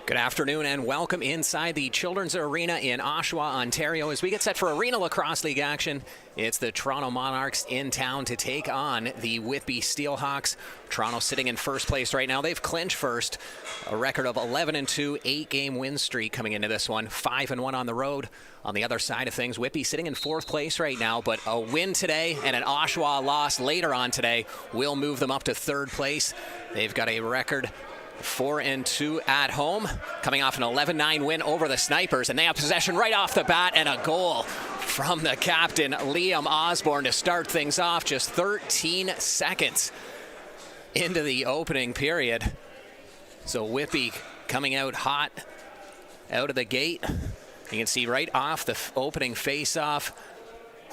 Good afternoon and welcome inside the Children's Arena in Oshawa, Ontario. As we get set for Arena Lacrosse League action, it's the Toronto Monarchs in town to take on the Whitby Steelhawks. Toronto sitting in first place right now. They've clinched first, a record of 11-2, 8-game win streak coming into this one, 5-1 on the road. On the other side of things, Whitby sitting in fourth place right now, but a win today and an Oshawa loss later on today will move them up to third place. They've got a record 4-2 at home, coming off an 11-9 win over the Snipers, and they have possession right off the bat and a goal from the captain, Liam Osborne, to start things off just 13 seconds into the opening period. So Whitby coming out hot out of the gate. You can see right off the opening face-off,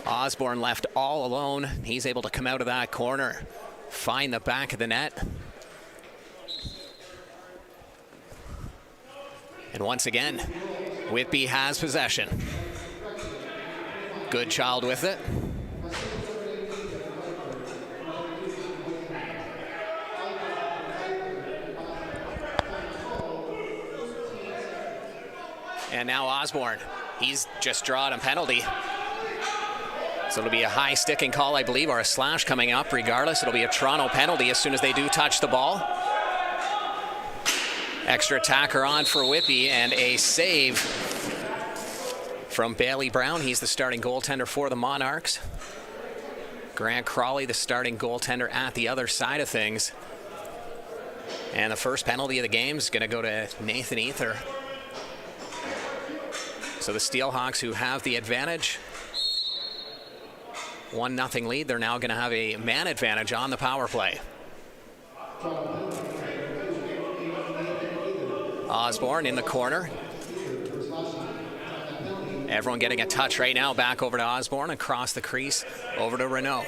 Osborne left all alone. He's able to come out of that corner, find the back of the net. And once again, Whitby has possession. Good child with it. And now Osborne, he's just drawn a penalty. So it'll be a high sticking call, I believe, or a slash coming up. Regardless, it'll be a Toronto penalty as soon as they do touch the ball. Extra attacker on for Whitby, and a save from Bailey Brown. He's the starting goaltender for the Monarchs. Grant Crawley, the starting goaltender at the other side of things. And the first penalty of the game is going to go to Nathan Ether. So the Steelhawks, who have the advantage, 1-0 lead, they're now going to have a man advantage on the power play. Osborne in the corner. Everyone getting a touch right now. Back over to Osborne, across the crease, over to Renault.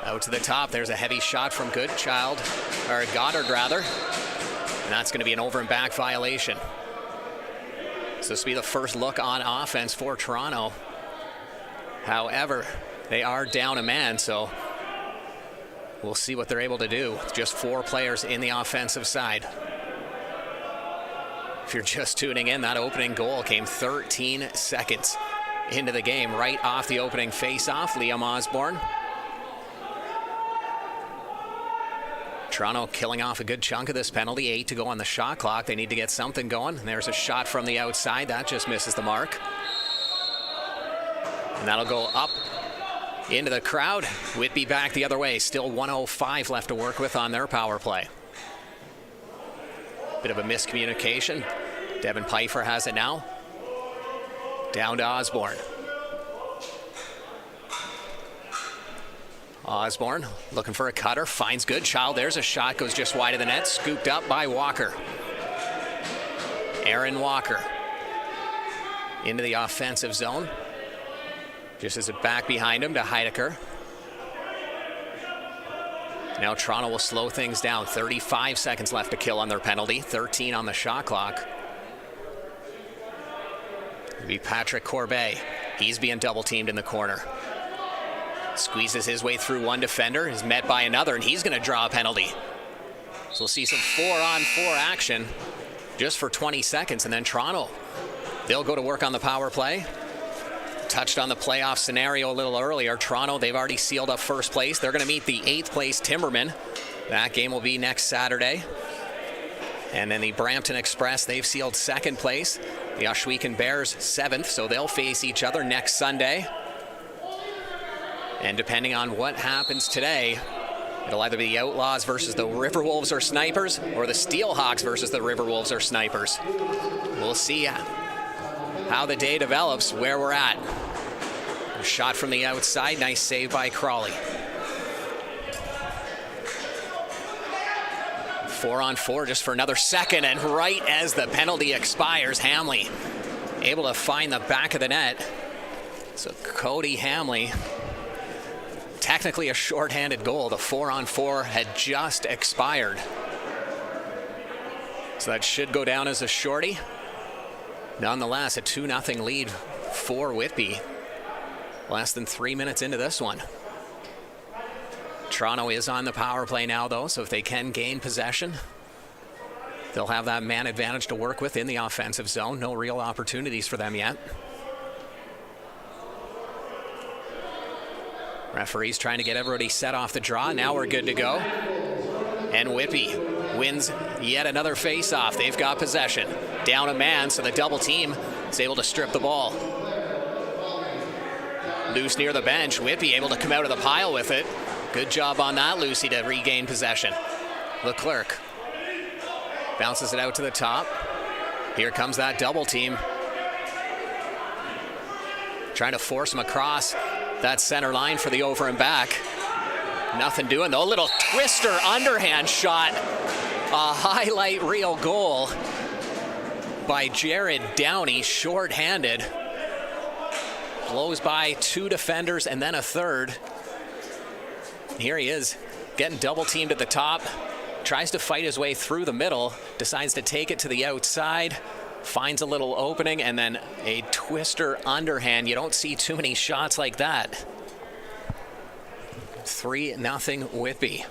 Out to the top, there's a heavy shot from Goddard rather. And that's going to be an over and back violation. So this will be the first look on offense for Toronto. However, they are down a man, so we'll see what they're able to do. Just 4 players in the offensive side. If you're just tuning in, that opening goal came 13 seconds into the game, right off the opening face-off. Liam Osborne. Toronto killing off a good chunk of this penalty. 8 to go on the shot clock. They need to get something going. And there's a shot from the outside. That just misses the mark. And that'll go up into the crowd. Whitby back the other way. Still 1:05 left to work with on their power play. Bit of a miscommunication. Devin Pfeiffer has it now. Down to Osborne. Osborne looking for a cutter, finds Goodchild. There's a shot, goes just wide of the net, scooped up by Walker. Aaron Walker into the offensive zone. Just as it back behind him to Heidecker. Now Toronto will slow things down. 35 seconds left to kill on their penalty. 13 on the shot clock. It'll be Patrick Corbet. He's being double teamed in the corner. Squeezes his way through one defender, is met by another, and he's going to draw a penalty. So we'll see some 4-on-4 action just for 20 seconds, and then Toronto, they'll go to work on the power play. Touched on the playoff scenario a little earlier. Toronto, they've already sealed up first place. They're going to meet the 8th place Timbermen. That game will be next Saturday. And then the Brampton Express, they've sealed second place. The Ohsweken Bears 7th, so they'll face each other next Sunday. And depending on what happens today, it'll either be the Outlaws versus the Riverwolves or Snipers, or the Steelhawks versus the Riverwolves or Snipers. We'll see how the day develops, where we're at. A shot from the outside, nice save by Crawley. 4-on-4 just for another second, and right as the penalty expires, Hamley able to find the back of the net. So Cody Hamley, technically a shorthanded goal. The 4-on-4 had just expired. So that should go down as a shorty. Nonetheless, a 2-0 lead for Whitby. Less than 3 minutes into this one. Toronto is on the power play now, though, so if they can gain possession, They'll have that man advantage to work with in the offensive zone. No real opportunities for them yet. Referees trying to get everybody set off the draw. Now we're good to go. And Whitby wins yet another face-off. They've got possession. Down a man, so the double team is able to strip the ball. Loose near the bench. Whitby able to come out of the pile with it. Good job on that, Lucy, to regain possession. Leclerc bounces it out to the top. Here comes that double team. Trying to force him across that center line for the over and back. Nothing doing though. A little twister underhand shot. A highlight reel goal by Jared Downey, short-handed. Blows by two defenders and then a third. Here he is, getting double teamed at the top. Tries to fight his way through the middle. Decides to take it to the outside. Finds a little opening and then a twister underhand. You don't see too many shots like that. 3-0 Whitby.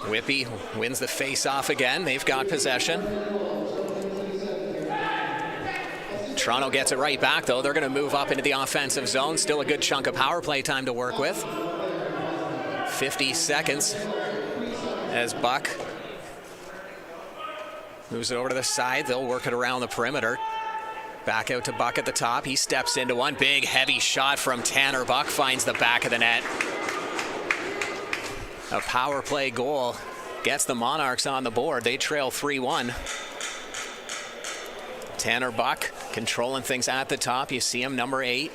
Whitby wins the face-off again. They've got possession. Toronto gets it right back, though. They're going to move up into the offensive zone. Still a good chunk of power play time to work with. 50 seconds as Buck moves it over to the side. They'll work it around the perimeter. Back out to Buck at the top. He steps into one. Big, heavy shot from Tanner Buck. Finds the back of the net. A power play goal gets the Monarchs on the board. They trail 3-1. Tanner Buck controlling things at the top. You see him, number 8.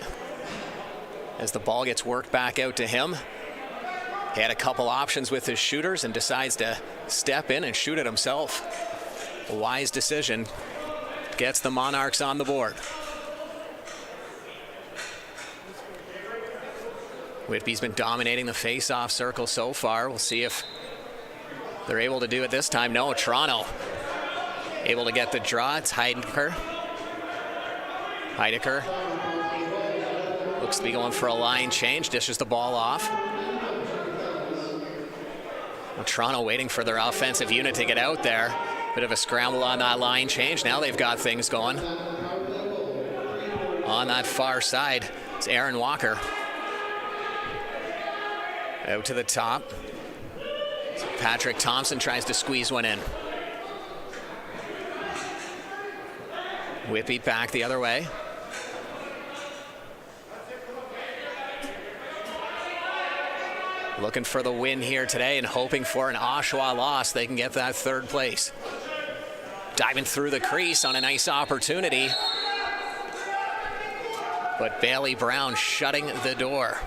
As the ball gets worked back out to him. He had a couple options with his shooters and decides to step in and shoot it himself. A wise decision. Gets the Monarchs on the board. Whitby's been dominating the face-off circle so far. We'll see if they're able to do it this time. No, Toronto able to get the draw. It's Heidecker. Heidecker looks to be going for a line change. Dishes the ball off. Well, Toronto waiting for their offensive unit to get out there. Bit of a scramble on that line change. Now they've got things going. On that far side, it's Aaron Walker. Out to the top. Patrick Thompson tries to squeeze one in. Whitby back the other way. Looking for the win here today and hoping for an Oshawa loss. They can get that third place. Diving through the crease on a nice opportunity. But Bailey Brown shutting the door.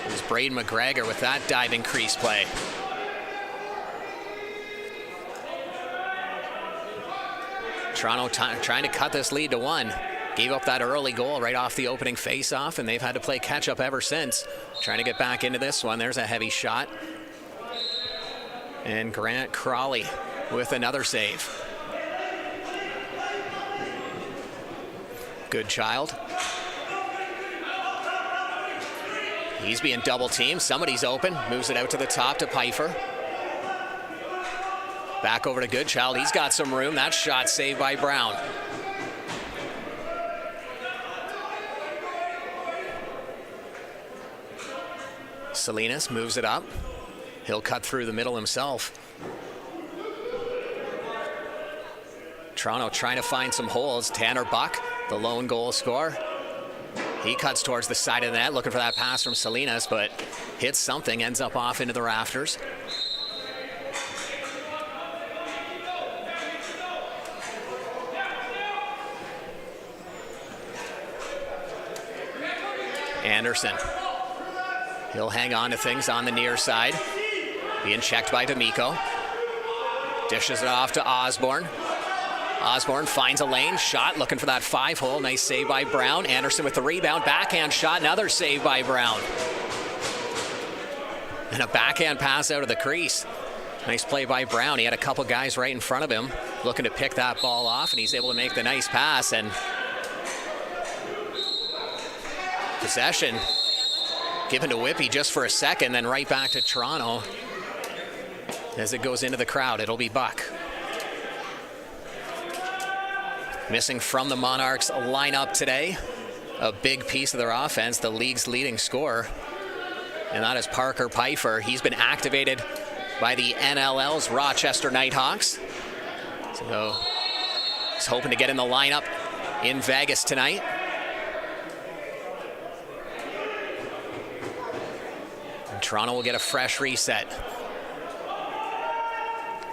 It was Braden McGregor with that diving crease play. Toronto trying to cut this lead to 1. Gave up that early goal right off the opening face-off, and they've had to play catch-up ever since. Trying to get back into this one. There's a heavy shot. And Grant Crawley with another save. Good child. He's being double teamed. Somebody's open. Moves it out to the top to Pfeiffer. Back over to Goodchild. He's got some room. That shot saved by Brown. Salinas moves it up. He'll cut through the middle himself. Toronto trying to find some holes. Tanner Buck, the lone goal scorer. He cuts towards the side of the net, looking for that pass from Salinas, but hits something, ends up off into the rafters. Anderson. He'll hang on to things on the near side. Being checked by D'Amico. Dishes it off to Osborne. Osborne finds a lane, shot, looking for that 5-hole. Nice save by Brown. Anderson with the rebound, backhand shot, another save by Brown. And a backhand pass out of the crease. Nice play by Brown. He had a couple guys right in front of him looking to pick that ball off, and he's able to make the nice pass. And possession given to Whitby just for a second, then right back to Toronto. As it goes into the crowd, it'll be Buck. Missing from the Monarchs lineup today, a big piece of their offense, the league's leading scorer, and that is Parker Pfeiffer. He's been activated by the NLL's Rochester Nighthawks. So he's hoping to get in the lineup in Vegas tonight. And Toronto will get a fresh reset.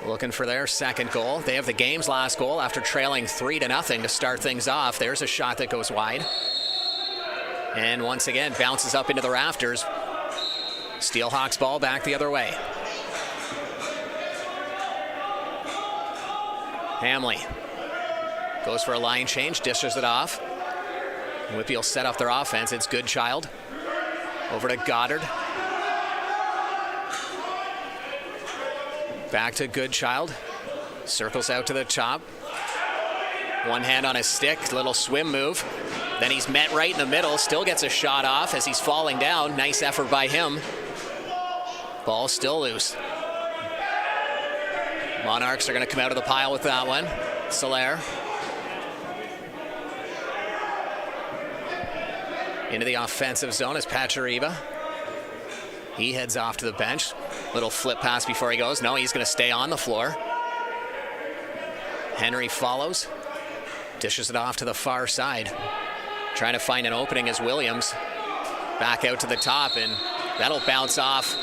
Looking for their second goal. They have the game's last goal after trailing 3-0 to start things off. There's a shot that goes wide. And once again, bounces up into the rafters. Steelhawks ball back the other way. Hamley goes for a line change, dishes it off. Whitby will set up their offense. It's Goodchild. Over to Goddard. Back to Goodchild. Circles out to the top. One hand on his stick, little swim move. Then he's met right in the middle, still gets a shot off as he's falling down. Nice effort by him. Ball still loose. Monarchs are going to come out of the pile with that one. Solaire. Into the offensive zone is Pachariba. He heads off to the bench. Little flip pass before he goes. No, he's going to stay on the floor. Henry follows. Dishes it off to the far side. Trying to find an opening as Williams. Back out to the top, and that'll bounce off.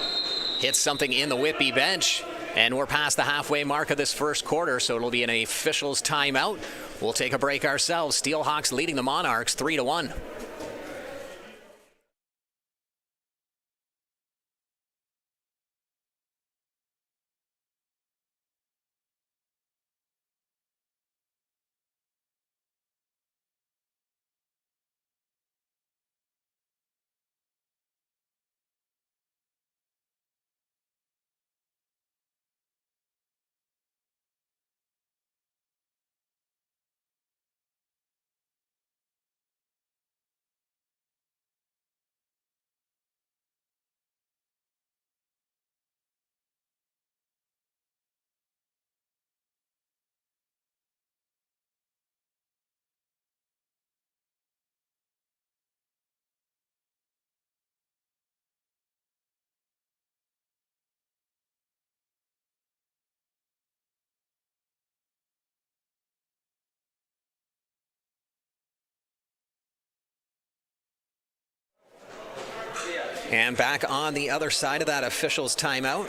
Hits something in the Whitby bench. And we're past the halfway mark of this first quarter, so it'll be an official's timeout. We'll take a break ourselves. Steelhawks leading the Monarchs 3-1. And back on the other side of that official's timeout.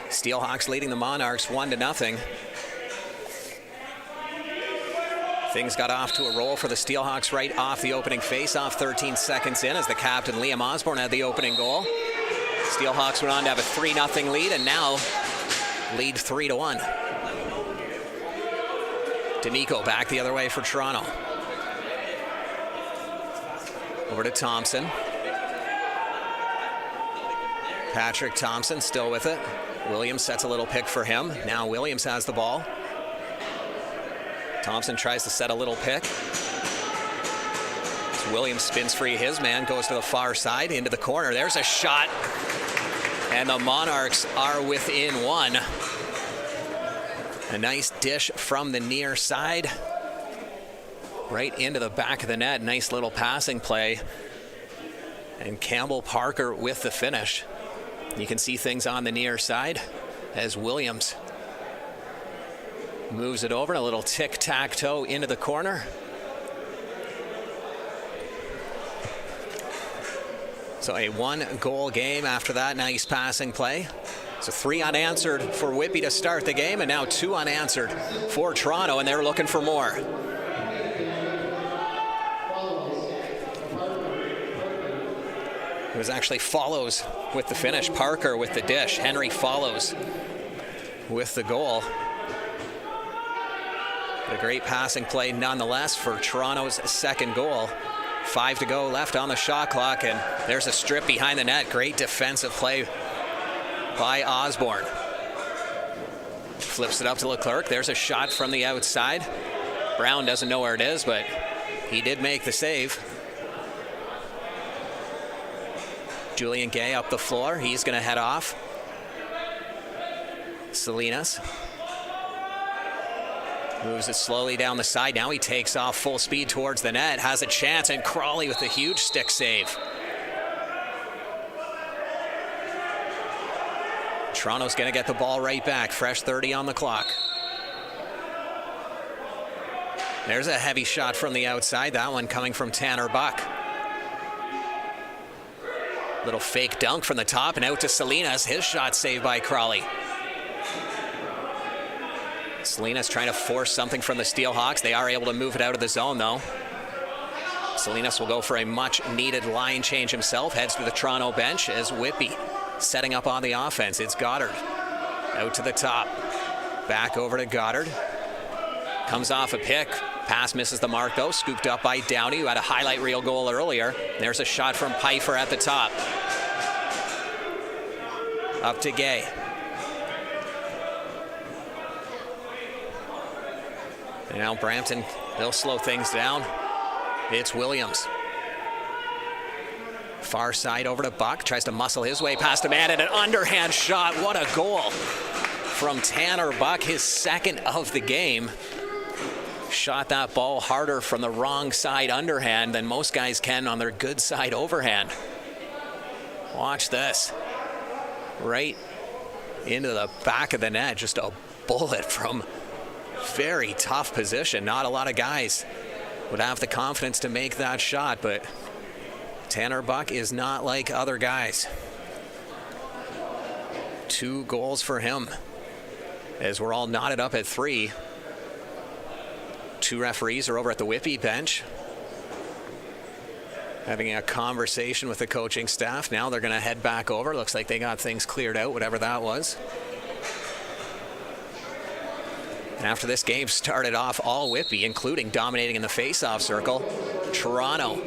Steelhawks leading the Monarchs 1-0. Things got off to a roll for the Steelhawks right off the opening face-off, 13 seconds in, as the captain Liam Osborne had the opening goal. Steelhawks went on to have a 3-0 lead, and now lead 3-1. D'Amico back the other way for Toronto. Over to Thompson. Patrick Thompson still with it. Williams sets a little pick for him. Now Williams has the ball. Thompson tries to set a little pick. As Williams spins free. His man goes to the far side into the corner. There's a shot. And the Monarchs are within one. A nice dish from the near side. Right into the back of the net. Nice little passing play. And Campbell Parker with the finish. You can see things on the near side as Williams moves it over. A little tic-tac-toe into the corner. So a one-goal game after that nice passing play. So 3 unanswered for Whitby to start the game, and now 2 unanswered for Toronto, and they're looking for more. It was actually Follows with the finish. Parker with the dish. Henry Follows with the goal. But a great passing play nonetheless for Toronto's second goal. 5 to go left on the shot clock, and there's a strip behind the net. Great defensive play by Osborne. Flips it up to Leclerc. There's a shot from the outside. Brown doesn't know where it is, but he did make the save. Julian Gay up the floor. He's going to head off. Salinas moves it slowly down the side. Now he takes off full speed towards the net. Has a chance, and Crawley with a huge stick save. Toronto's going to get the ball right back. Fresh 30 on the clock. There's a heavy shot from the outside. That one coming from Tanner Buck. Little fake dunk from the top and out to Salinas. His shot saved by Crawley. Salinas trying to force something from the Steelhawks. They are able to move it out of the zone, though. Salinas will go for a much-needed line change himself. Heads to the Toronto bench as Whitby setting up on the offense. It's Goddard out to the top. Back over to Goddard. Comes off a pick. Pass misses the mark, though. Scooped up by Downey, who had a highlight reel goal earlier. There's a shot from Pfeiffer at the top. Up to Gay. And now Brampton, they'll slow things down. It's Williams. Far side over to Buck. Tries to muscle his way past a man, and an underhand shot. What a goal from Tanner Buck, his second of the game. Shot that ball harder from the wrong side underhand than most guys can on their good side overhand. Watch this. Right into the back of the net. Just a bullet from very tough position. Not a lot of guys would have the confidence to make that shot, but Tanner Buck is not like other guys. 2 goals for him as we're all knotted up at 3. 2 referees are over at the Whitby bench having a conversation with the coaching staff. Now they're going to head back over. Looks like they got things cleared out, whatever that was. And after this game started off all Whitby, including dominating in the face-off circle, Toronto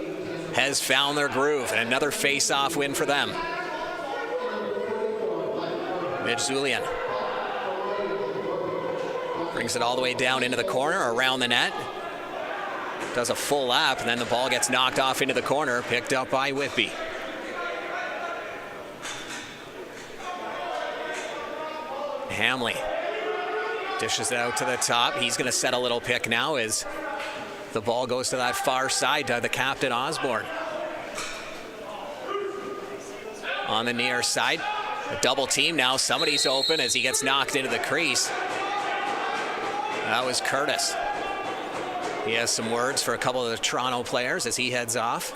has found their groove, and another face-off win for them. Mitch Zulian brings it all the way down into the corner, around the net. Does a full lap, and then the ball gets knocked off into the corner, picked up by Whitby. Hamley dishes it out to the top. He's going to set a little pick now as the ball goes to that far side to the captain, Osborne. On the near side, a double team now. Somebody's open as he gets knocked into the crease. That was Curtis. He has some words for a couple of the Toronto players as he heads off.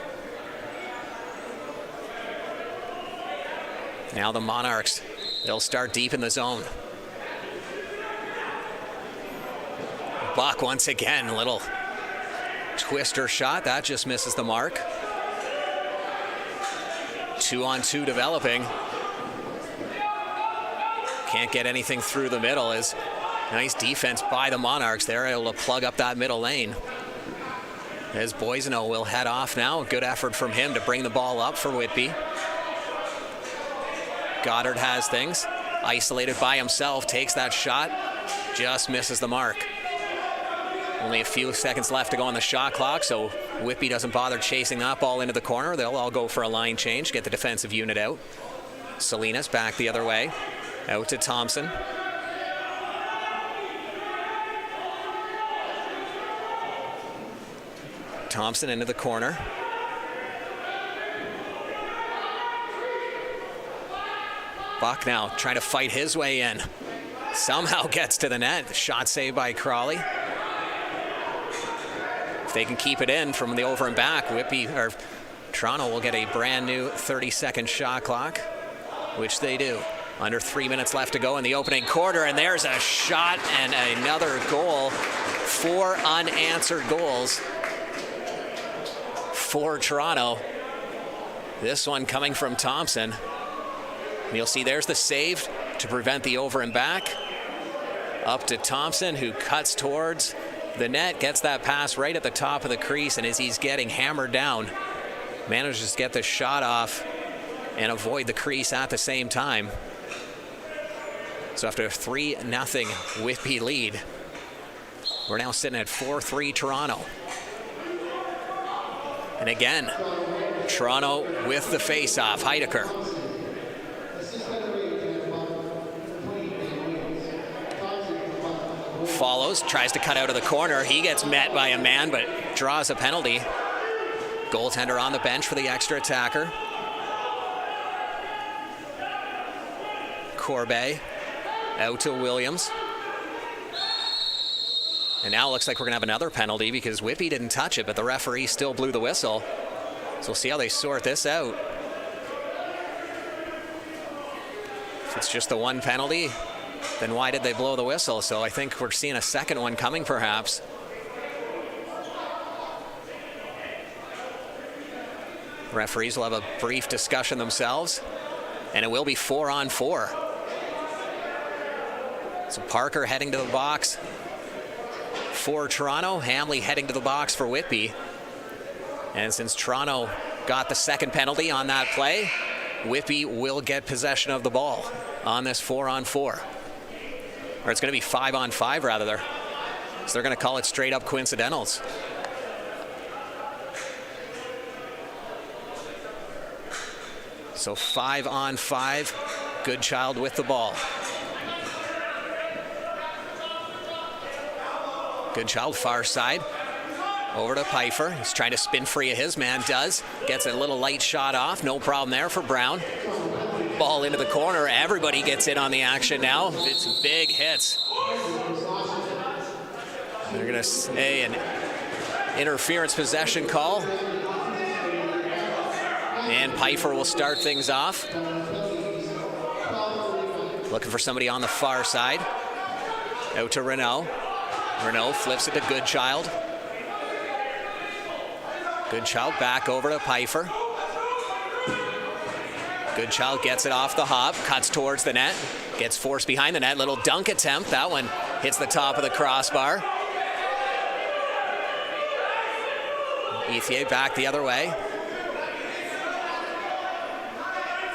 Now the Monarchs, they'll start deep in the zone. Buck once again, a little twister shot. That just misses the mark. 2-on-2 developing. Can't get anything through the middle. As nice defense by the Monarchs. They're able to plug up that middle lane. As Boiseno will head off now. Good effort from him to bring the ball up for Whitby. Goddard has things. Isolated by himself. Takes that shot. Just misses the mark. Only a few seconds left to go on the shot clock, so Whitby doesn't bother chasing that ball into the corner. They'll all go for a line change, get the defensive unit out. Salinas back the other way. Out to Thompson. Thompson into the corner. Buck now trying to fight his way in. Somehow gets to the net. Shot saved by Crawley. If they can keep it in from the over and back, Toronto will get a brand new 30-second shot clock, which they do. Under 3 minutes left to go in the opening quarter, and there's a shot and another goal. 4 unanswered goals for Toronto. This one coming from Thompson. And you'll see there's the save to prevent the over and back. Up to Thompson, who cuts towards the net, gets that pass right at the top of the crease, and as he's getting hammered down, manages to get the shot off and avoid the crease at the same time. So after a 3-0 Whitby lead, we're now sitting at 4-3 Toronto. And again, Toronto with the face-off. Heidecker. Follows, tries to cut out of the corner. He gets met by a man, but draws a penalty. Goaltender on the bench for the extra attacker. Corbet out to Williams. And now it looks like we're going to have another penalty because Whitby didn't touch it, but the referee still blew the whistle. So we'll see how they sort this out. If it's just the one penalty, then why did they blow the whistle? So I think we're seeing a second one coming, perhaps. Referees will have a brief discussion themselves, and it will be 4-on-4. So Parker heading to the box for Toronto. Hamley heading to the box for Whitby. And since Toronto got the second penalty on that play, Whitby will get possession of the ball on this 4-on-4. Or it's going to be 5-on-5 rather there. So they're going to call it straight up coincidentals. So 5-on-5, Goodchild with the ball. Goodchild far side, over to Pfeiffer. He's trying to spin free of his man, does. Gets a little light shot off, no problem there for Brown. Ball into the corner, everybody gets in on the action now. It's big hits. They're gonna say an interference possession call. And Pfeiffer will start things off. Looking for somebody on the far side. Out to Renault. Renault flips it to Goodchild. Goodchild back over to Pfeiffer. Goodchild gets it off the hop, cuts towards the net, gets forced behind the net. Little dunk attempt. That one hits the top of the crossbar. Ethier back the other way.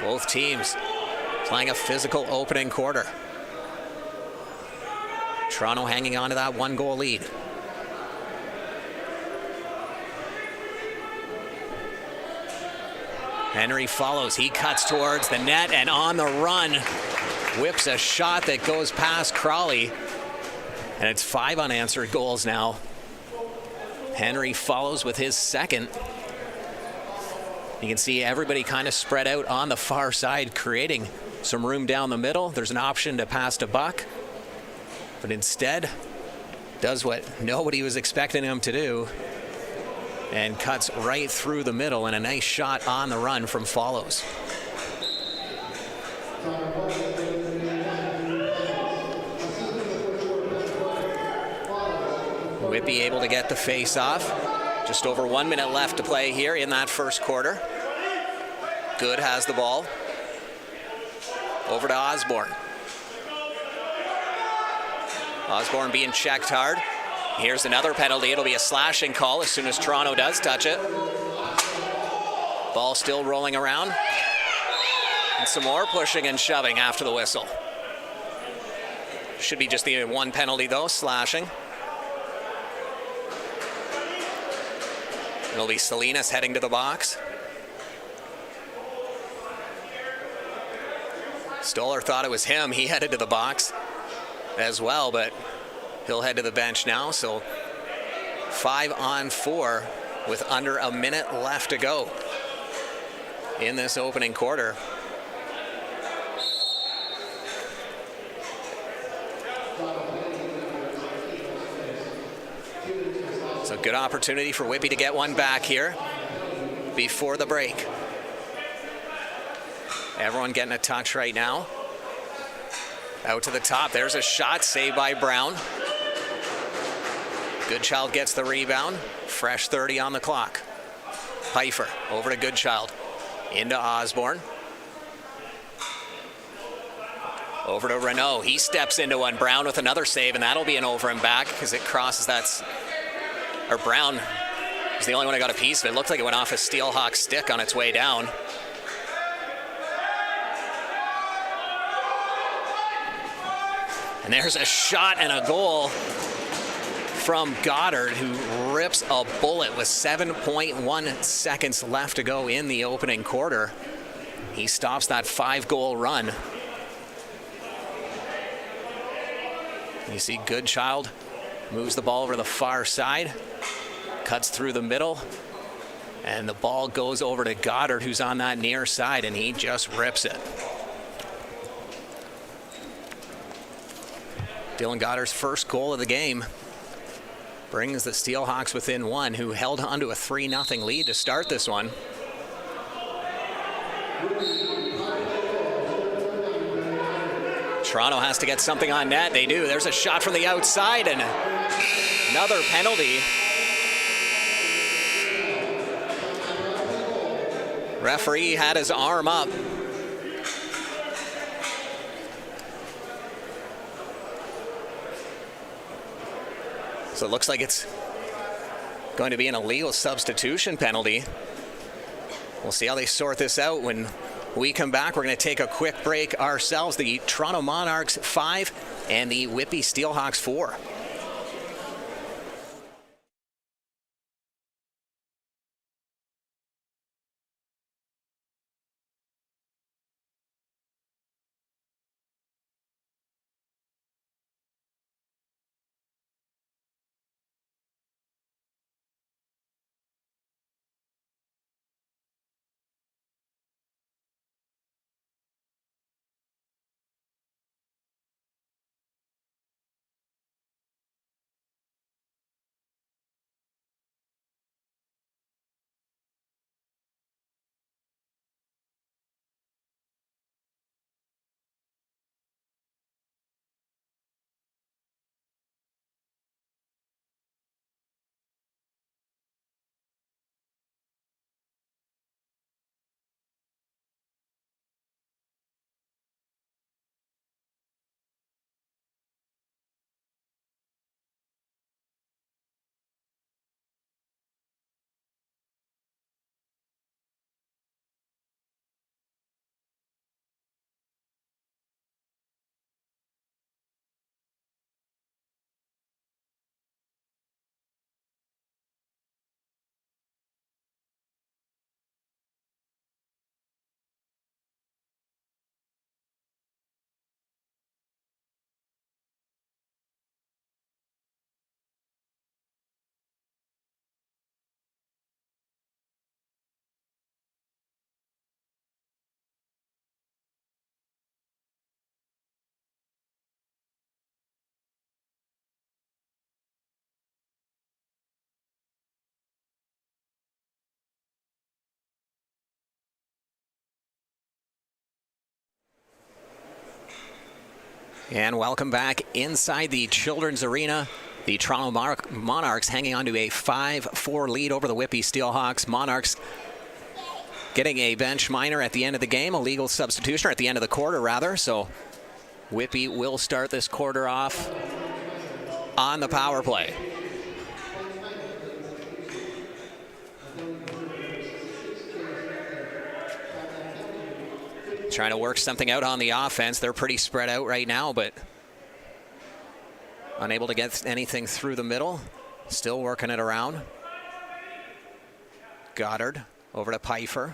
Both teams playing a physical opening quarter. Toronto hanging on to that 1-goal lead. Henry follows. He cuts towards the net and on the run whips a shot that goes past Crawley. And it's 5 unanswered goals now. Henry follows with his second. You can see everybody kind of spread out on the far side, creating some room down the middle. There's an option to pass to Buck, but instead does what nobody was expecting him to do and cuts right through the middle, and a nice shot on the run from Follows. Whitby able to get the face off. Just over 1 minute left to play here in that first quarter. Good has the ball. Over to Osborne. Osborne being checked hard. Here's another penalty. It'll be a slashing call as soon as Toronto does touch it. Ball still rolling around. And some more pushing and shoving after the whistle. Should be just the one penalty though, slashing. It'll be Salinas heading to the box. Stoller thought it was him. He headed to the box as well, but he'll head to the bench now. So 5-on-4 with under a minute left to go in this opening quarter. So good opportunity for Whitby to get one back here before the break. Everyone getting a touch right now. Out to the top. There's a shot saved by Brown. Goodchild gets the rebound. Fresh 30 on the clock. Pfeiffer over to Goodchild. Into Osborne. Over to Renault. He steps into one. Brown with another save, and that'll be an over and back because it crosses that. Or Brown is the only one who got a piece of it. It looked like it went off a Steelhawks stick on its way down. And there's a shot and a goal from Goddard, who rips a bullet with 7.1 seconds left to go in the opening quarter. He stops that 5-goal run. You see Goodchild moves the ball over to the far side, cuts through the middle, and the ball goes over to Goddard, who's on that near side, and he just rips it. Dylan Goddard's first goal of the game brings the Steelhawks within one, who held on to a 3-0 lead to start this one. Toronto has to get something on net. They do. There's a shot from the outside and another penalty. Referee had his arm up. So it looks like it's going to be an illegal substitution penalty. We'll see how they sort this out. When we come back, we're going to take a quick break ourselves. The Toronto Monarchs 5 and the Whitby Steelhawks 4. And welcome back inside the Children's Arena. The Toronto Monarchs hanging on to a 5-4 lead over the Whitby Steelhawks. Monarchs getting a bench minor at the end of the game, a legal substitution, or at the end of the quarter, rather. So Whitby will start this quarter off on the power play. Trying to work something out on the offense. They're pretty spread out right now, but unable to get anything through the middle. Still working it around. Goddard over to Pfeiffer.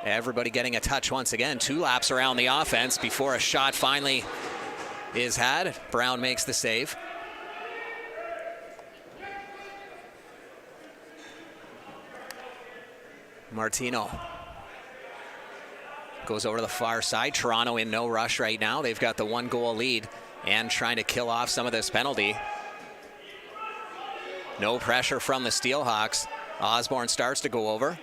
Everybody getting a touch once again. 2 laps around the offense before a shot finally is had. Brown makes the save. Martino goes over to the far side. Toronto in no rush right now. They've got the 1-goal lead and trying to kill off some of this penalty. No pressure from the Steelhawks. Osborne starts to go over.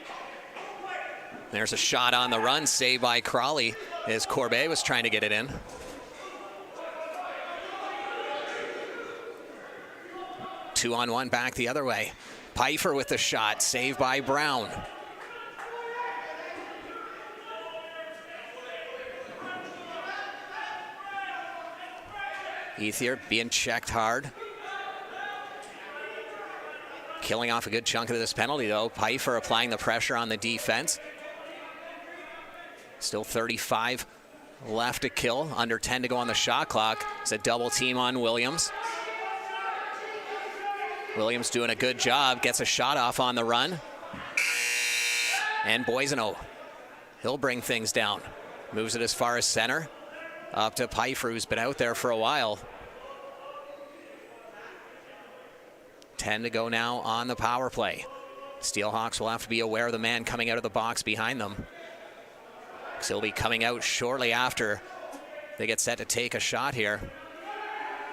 There's a shot on the run, saved by Crawley as Corbet was trying to get it in. Two-on-one back the other way. Pfeiffer with the shot, saved by Brown. Ethier being checked hard. Killing off a good chunk of this penalty, though. Pfeiffer applying the pressure on the defense. Still 35 left to kill. Under 10 to go on the shot clock. It's a double team on Williams. Williams doing a good job, gets a shot off on the run. And Boiseno, he'll bring things down. Moves it as far as center. Up to Pfeiffer, who's been out there for a while. 10 to go now on the power play. Steelhawks will have to be aware of the man coming out of the box behind them. So he'll be coming out shortly after they get set to take a shot here.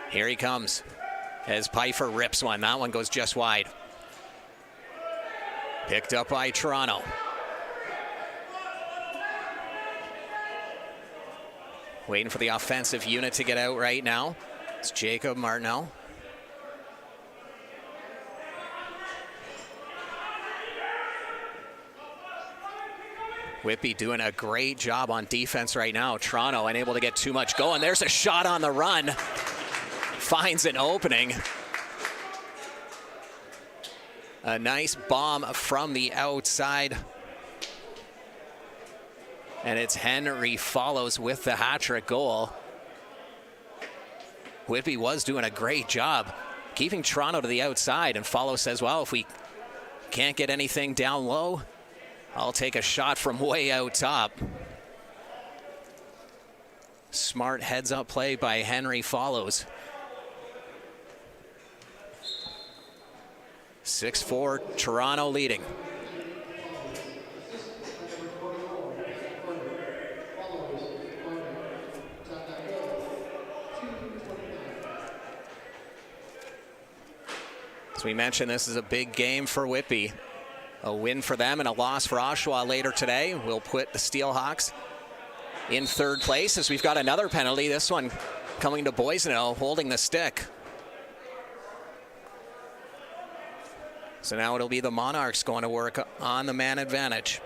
Here he comes as Pfeiffer rips one. That one goes just wide. Picked up by Toronto. Waiting for the offensive unit to get out right now. It's Jacob Martineau. Whitby doing a great job on defense right now. Toronto unable to get too much going. There's a shot on the run. Finds an opening. A nice bomb from the outside. And it's Henry Follows with the hat-trick goal. Whitby was doing a great job keeping Toronto to the outside, and Follows says, well, if we can't get anything down low, I'll take a shot from way out top. Smart heads-up play by Henry Follows. 6-4, Toronto leading. As we mentioned, this is a big game for Whitby. A win for them and a loss for Oshawa later today will put the Steelhawks in third place, as we've got another penalty, this one coming to Boiseno, holding the stick. So now it'll be the Monarchs going to work on the man advantage.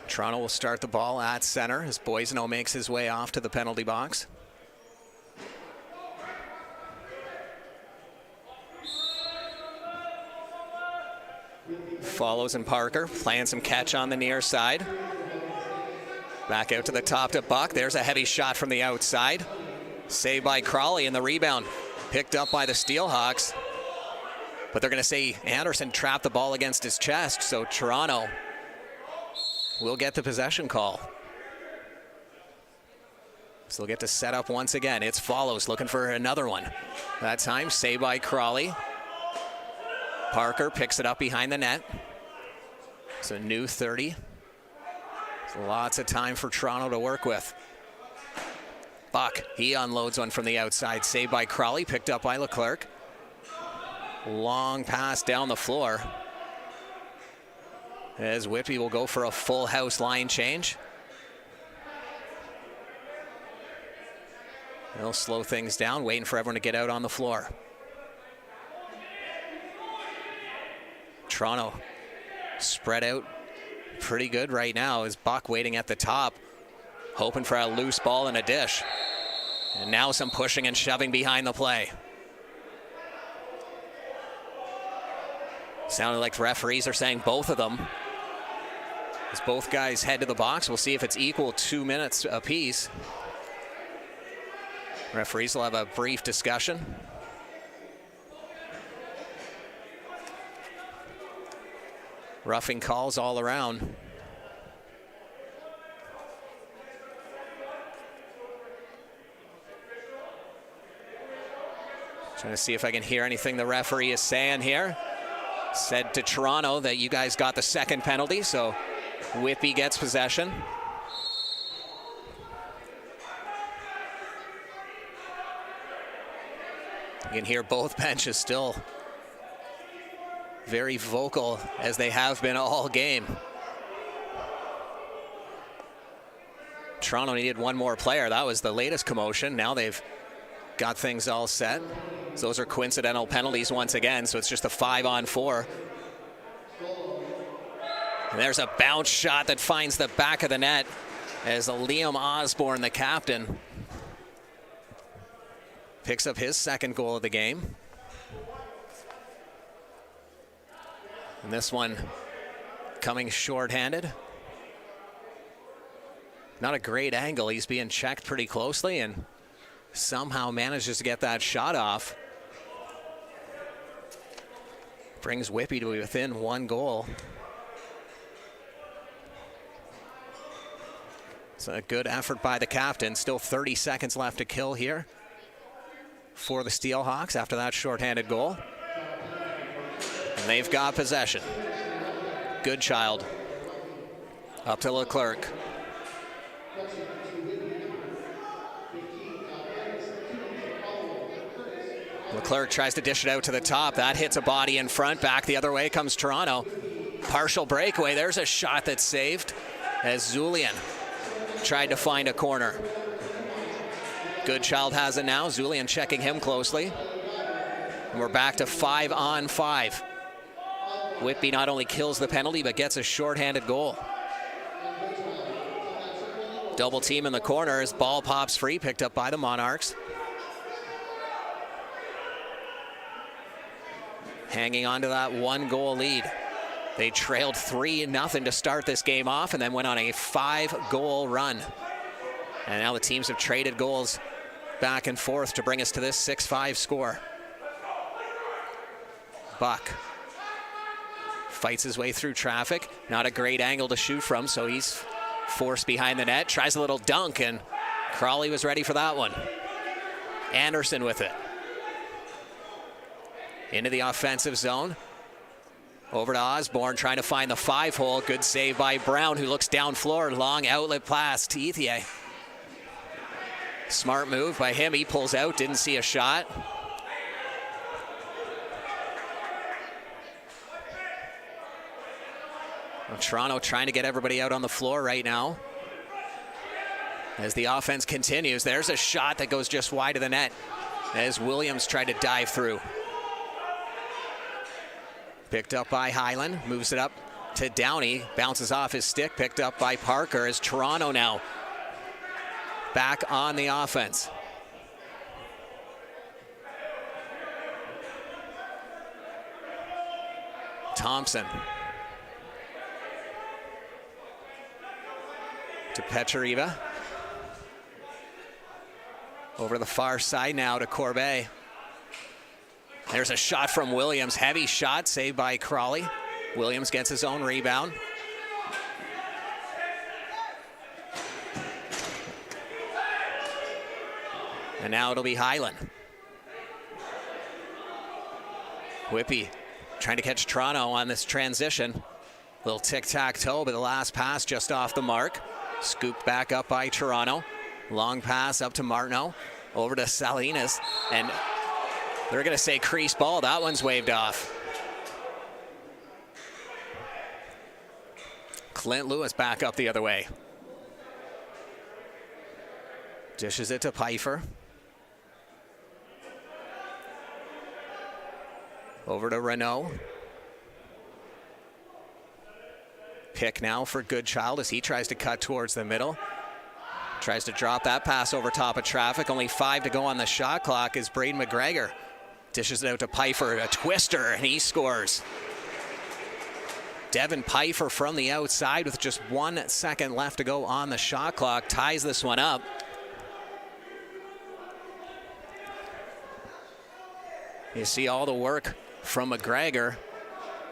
Toronto will start the ball at center as Boiseno makes his way off to the penalty box. Follows and Parker playing some catch on the near side. Back out to the top to Buck. There's a heavy shot from the outside. Saved by Crawley, and the rebound picked up by the Steelhawks. But they're going to say Anderson trapped the ball against his chest, so Toronto will get the possession call. So they'll get to set up once again. It's Follows looking for another one. That time saved by Crawley. Parker picks it up behind the net. It's a new 30. Lots of time for Toronto to work with. Buck, he unloads one from the outside. Saved by Crawley, picked up by Leclerc. Long pass down the floor. As Whitby will go for a full house line change. They'll slow things down, waiting for everyone to get out on the floor. Toronto spread out pretty good right now as Buck waiting at the top, hoping for a loose ball and a dish. And now some pushing and shoving behind the play. Sounded like the referees are saying both of them. As both guys head to the box, we'll see if it's equal 2 minutes apiece. Referees will have a brief discussion. Roughing calls all around. Trying to see if I can hear anything the referee is saying here. Said to Toronto that you guys got the second penalty, so Whitby gets possession. You can hear both benches still very vocal, as they have been all game. Toronto needed one more player. That was the latest commotion. Now they've got things all set. So those are coincidental penalties once again, so it's just a 5-on-4. And there's a bounce shot that finds the back of the net as Liam Osborne, the captain, picks up his second goal of the game. And this one coming shorthanded. Not a great angle. He's being checked pretty closely, and somehow manages to get that shot off. Brings Whitby to within 1 goal. It's a good effort by the captain. Still 30 seconds left to kill here for the Steelhawks after that shorthanded goal. And they've got possession. Goodchild up to Leclerc. Leclerc tries to dish it out to the top. That hits a body in front. Back the other way comes Toronto. Partial breakaway. There's a shot that's saved as Zulian tried to find a corner. Goodchild has it now. Zulian checking him closely. And we're back to 5-on-5. Whitby not only kills the penalty, but gets a shorthanded goal. Double team in the corner as ball pops free, picked up by the Monarchs. Hanging on to that 1-goal lead. They trailed 3-0 to start this game off and then went on a 5-goal run. And now the teams have traded goals back and forth to bring us to this 6-5 score. Buck fights his way through traffic. Not a great angle to shoot from, so he's forced behind the net. Tries a little dunk, and Crawley was ready for that one. Anderson with it. Into the offensive zone. Over to Osborne, trying to find the 5-hole. Good save by Brown, who looks down floor. Long outlet pass to Ethier. Smart move by him. He pulls out, didn't see a shot. Well, Toronto trying to get everybody out on the floor right now. As the offense continues, there's a shot that goes just wide of the net as Williams tried to dive through. Picked up by Hyland, moves it up to Downey, bounces off his stick, picked up by Parker as Toronto now back on the offense. Thompson to Petrieva. Over the far side now to Corbet. There's a shot from Williams. Heavy shot, saved by Crawley. Williams gets his own rebound. And now it'll be Hyland. Whitby trying to catch Toronto on this transition. Little tic-tac-toe, but the last pass just off the mark. Scooped back up by Toronto. Long pass up to Martineau. Over to Salinas. And they're going to say crease ball. That one's waved off. Clint Lewis back up the other way. Dishes it to Pfeiffer. Over to Renault. Pick now for Goodchild as he tries to cut towards the middle. Tries to drop that pass over top of traffic. Only 5 to go on the shot clock as Braden McGregor dishes it out to Pfeiffer, a twister, and he scores. Devin Pfeiffer from the outside with just 1 second left to go on the shot clock ties this one up. You see all the work from McGregor.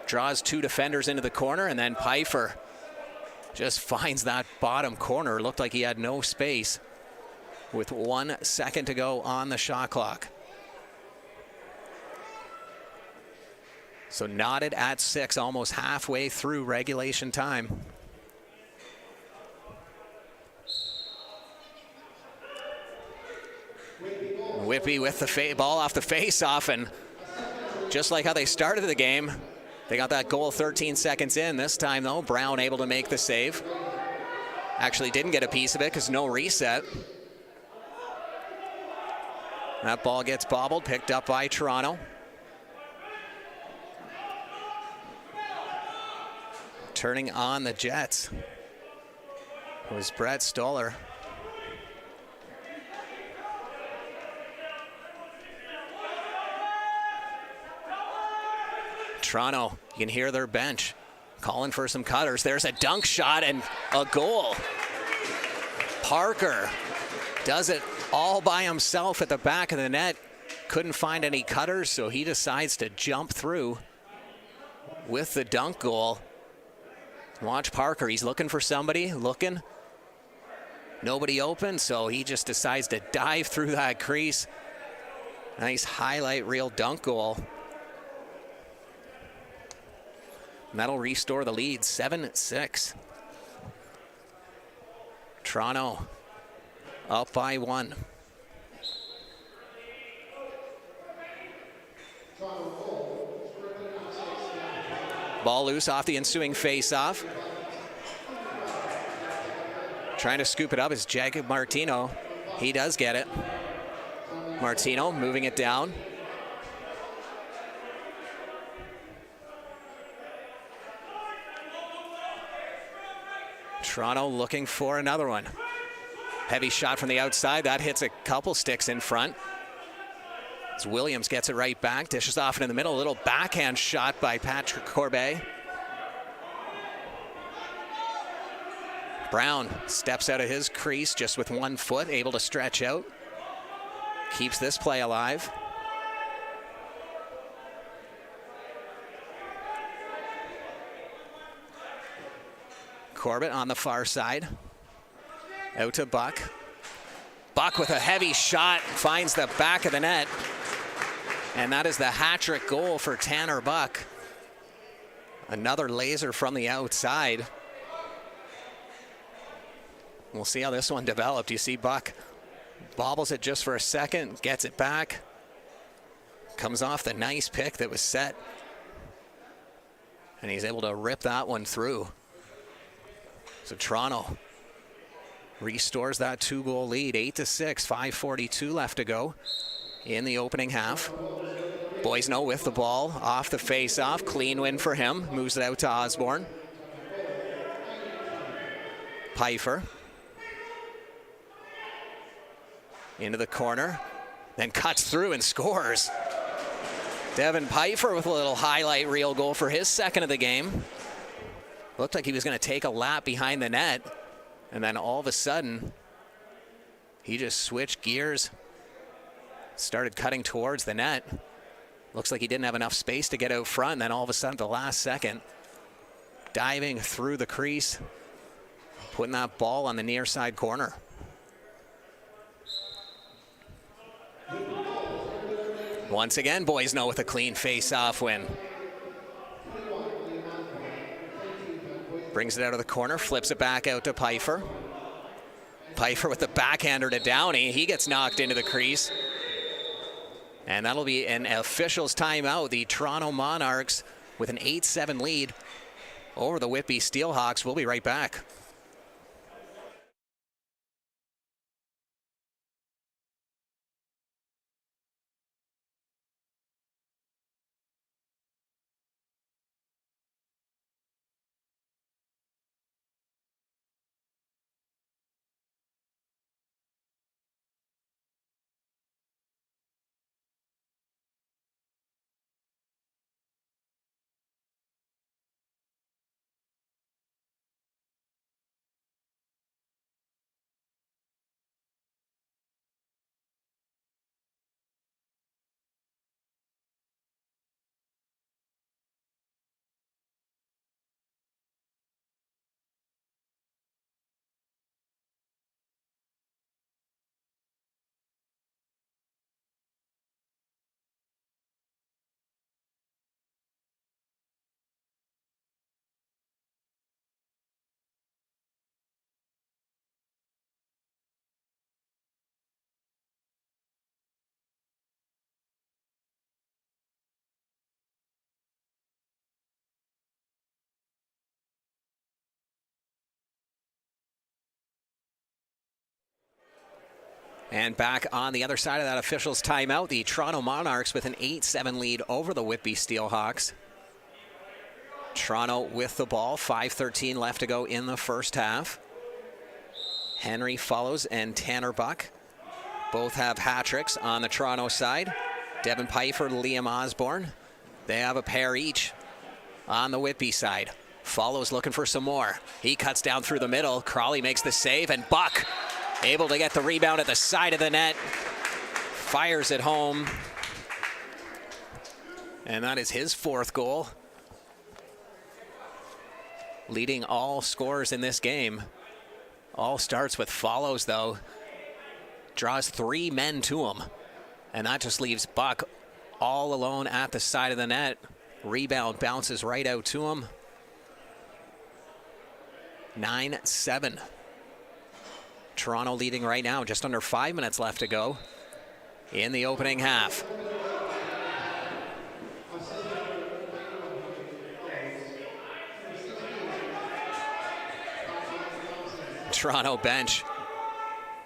Draws 2 defenders into the corner, and then Pfeiffer just finds that bottom corner. Looked like he had no space with 1 second to go on the shot clock. So knotted at 6, almost halfway through regulation time. Whitby with the ball off the face-off, and just like how they started the game, they got that goal 13 seconds in. This time, though, Brown able to make the save. Actually didn't get a piece of it because no reset. That ball gets bobbled, picked up by Toronto. Turning on the Jets was Brett Stoller. Toronto, you can hear their bench calling for some cutters. There's a dunk shot and a goal. Parker does it all by himself at the back of the net. Couldn't find any cutters, so he decides to jump through with the dunk goal. Watch Parker, he's looking for somebody, looking. Nobody open, so he just decides to dive through that crease. Nice highlight reel dunk goal. And that'll restore the lead, 7-6. Toronto up by 1. Ball loose off the ensuing face-off. Trying to scoop it up is Jacob Martino. He does get it. Martino moving it down. Toronto looking for another one. Heavy shot from the outside. That hits a couple sticks in front. As Williams gets it right back, dishes off in the middle. A little backhand shot by Patrick Corbet. Brown steps out of his crease just with 1 foot, able to stretch out. Keeps this play alive. Corbett on the far side. Out to Buck. Buck with a heavy shot, finds the back of the net. And that is the hat-trick goal for Tanner Buck. Another laser from the outside. We'll see how this one developed. You see Buck bobbles it just for a second, gets it back. Comes off the nice pick that was set. And he's able to rip that one through. So Toronto restores that 2-goal lead, 8-6, 5:42 left to go in the opening half. Boisno with the ball off the face-off. Clean win for him. Moves it out to Osborne. Pfeiffer. Into the corner. Then cuts through and scores. Devin Pfeiffer with a little highlight reel goal for his second of the game. Looked like he was going to take a lap behind the net. And then all of a sudden, he just switched gears. Started cutting towards the net. Looks like he didn't have enough space to get out front. And then all of a sudden, at the last second, diving through the crease, putting that ball on the near side corner. Once again, Boisno with a clean face-off win. Brings it out of the corner, flips it back out to Pfeiffer. Pfeiffer with the backhander to Downey. He gets knocked into the crease. And that'll be an official's timeout. The Toronto Monarchs with an 8-7 lead over the Whitby Steelhawks. We'll be right back. And back on the other side of that official's timeout, the Toronto Monarchs with an 8-7 lead over the Whitby Steelhawks. Toronto with the ball, 5:13 left to go in the first half. Henry follows and Tanner Buck both have hat-tricks on the Toronto side. Devin Pfeiffer, Liam Osborne, they have a pair each on the Whitby side. Follows looking for some more. He cuts down through the middle. Crawley makes the save, and Buck able to get the rebound at the side of the net. Fires it home. And that is his 4th goal. Leading all scorers in this game. All starts with follows, though. Draws 3 men to him. And that just leaves Buck all alone at the side of the net. Rebound bounces right out to him. 9-7. Toronto leading right now, just under 5 minutes left to go in the opening half. Toronto bench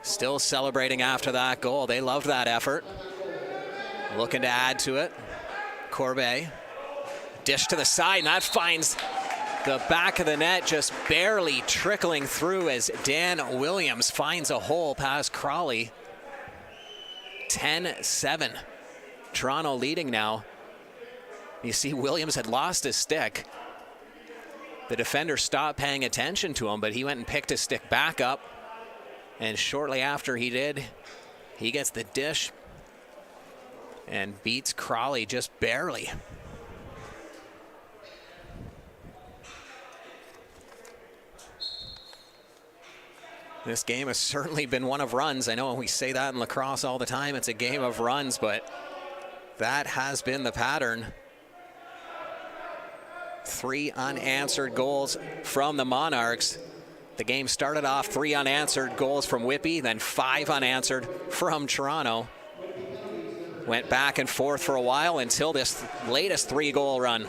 still celebrating after that goal. They loved that effort. Looking to add to it. Corbet. Dish to the side, and that finds the back of the net, just barely trickling through as Dan Williams finds a hole past Crawley. 10-7. Toronto leading now. You see Williams had lost his stick. The defender stopped paying attention to him, but he went and picked his stick back up. And shortly after he did, he gets the dish and beats Crawley just barely. This game has certainly been one of runs. I know we say that in lacrosse all the time. It's a game of runs, but that has been the pattern. 3 unanswered goals from the Monarchs. The game started off 3 unanswered goals from Whitby, then 5 unanswered from Toronto. Went back and forth for a while until this latest 3-goal run.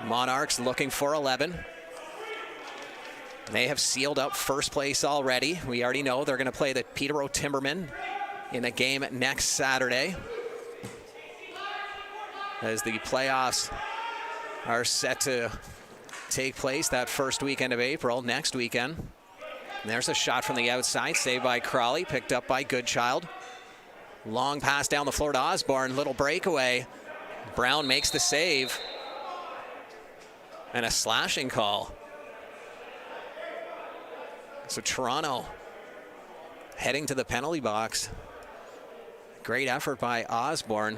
Monarchs looking for 11. They have sealed up first place already. We already know they're going to play the Peterborough Timbermen in the game next Saturday, as the playoffs are set to take place that first weekend of April, next weekend. And there's a shot from the outside, saved by Crawley, picked up by Goodchild. Long pass down the floor to Osborne, little breakaway. Brown makes the save. And a slashing call. So Toronto heading to the penalty box. Great effort by Osborne,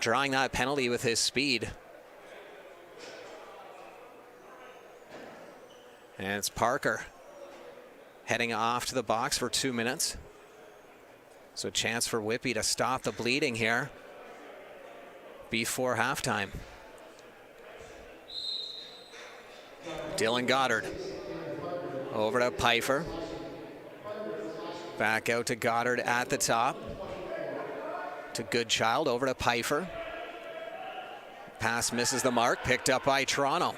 drawing that penalty with his speed. And it's Parker heading off to the box for 2 minutes. So a chance for Whitby to stop the bleeding here before halftime. Dylan Goddard over to Pfeiffer. Back out to Goddard at the top. To Goodchild, over to Pfeiffer. Pass misses the mark, picked up by Toronto.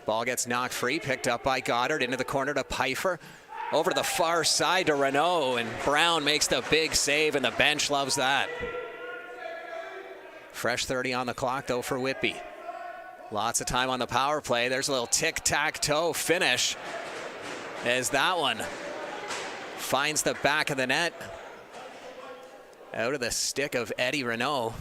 Ball gets knocked free, picked up by Goddard, into the corner to Pfeiffer. Over to the far side to Renault, and Brown makes the big save, and the bench loves that. Fresh 30 on the clock, though, for Whitby. Lots of time on the power play. There's a little tic-tac-toe finish as that one finds the back of the net. Out of the stick of Eddie Renault.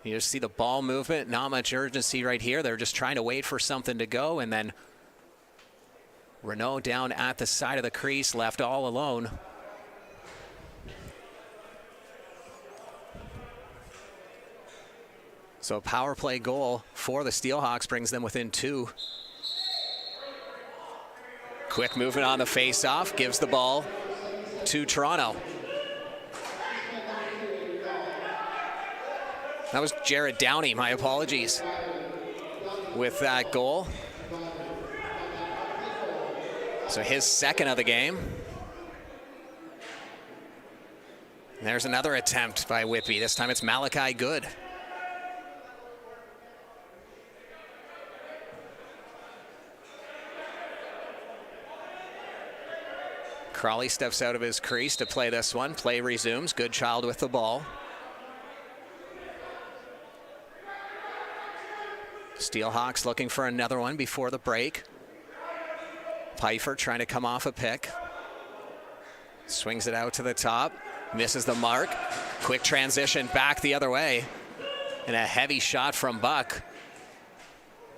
You just see the ball movement, not much urgency right here. They're just trying to wait for something to go, and then Renault down at the side of the crease, left all alone. So a power play goal for the Steelhawks brings them within 2. Quick movement on the face-off, gives the ball to Toronto. That was Jared Downey, my apologies, with that goal. So his second of the game. There's another attempt by Whitby. This time it's Malachi Good. Crawley steps out of his crease to play this one. Play resumes. Goodchild with the ball. Steelhawks looking for another one before the break. Pfeiffer trying to come off a pick. Swings it out to the top. Misses the mark. Quick transition back the other way. And a heavy shot from Buck.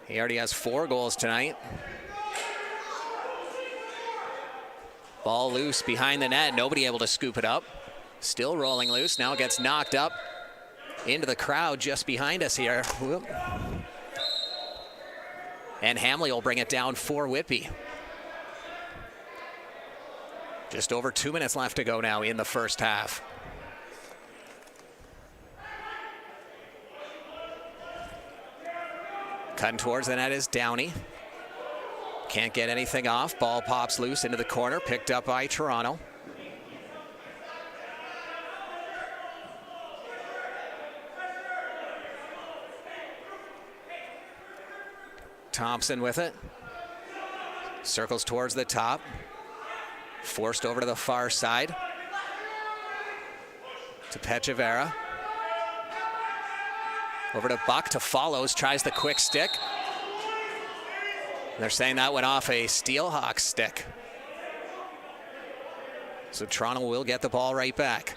He already has 4 goals tonight. Ball loose behind the net. Nobody able to scoop it up. Still rolling loose. Now gets knocked up into the crowd just behind us here. Whoop. And Hamley will bring it down for Whitby. Just over 2 minutes left to go now in the first half. Cutting towards the net is Downey. Can't get anything off. Ball pops loose into the corner, picked up by Toronto. Thompson with it. Circles towards the top. Forced over to the far side. To Pechevera. Over to Buck, to Follows, tries the quick stick. They're saying that went off a Steelhawks stick. So Toronto will get the ball right back.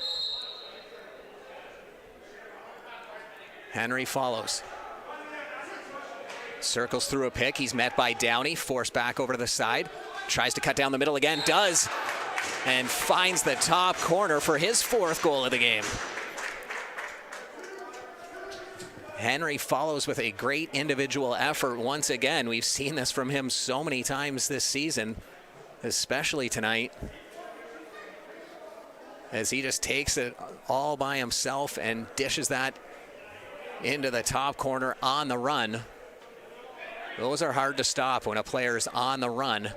Henry Follows. Circles through a pick. He's met by Downey. Forced back over to the side. Tries to cut down the middle again. Does. And finds the top corner for his 4th goal of the game. Henry Follows with a great individual effort once again. We've seen this from him so many times this season, especially tonight, as he just takes it all by himself and dishes that into the top corner on the run. Those are hard to stop when a player's on the run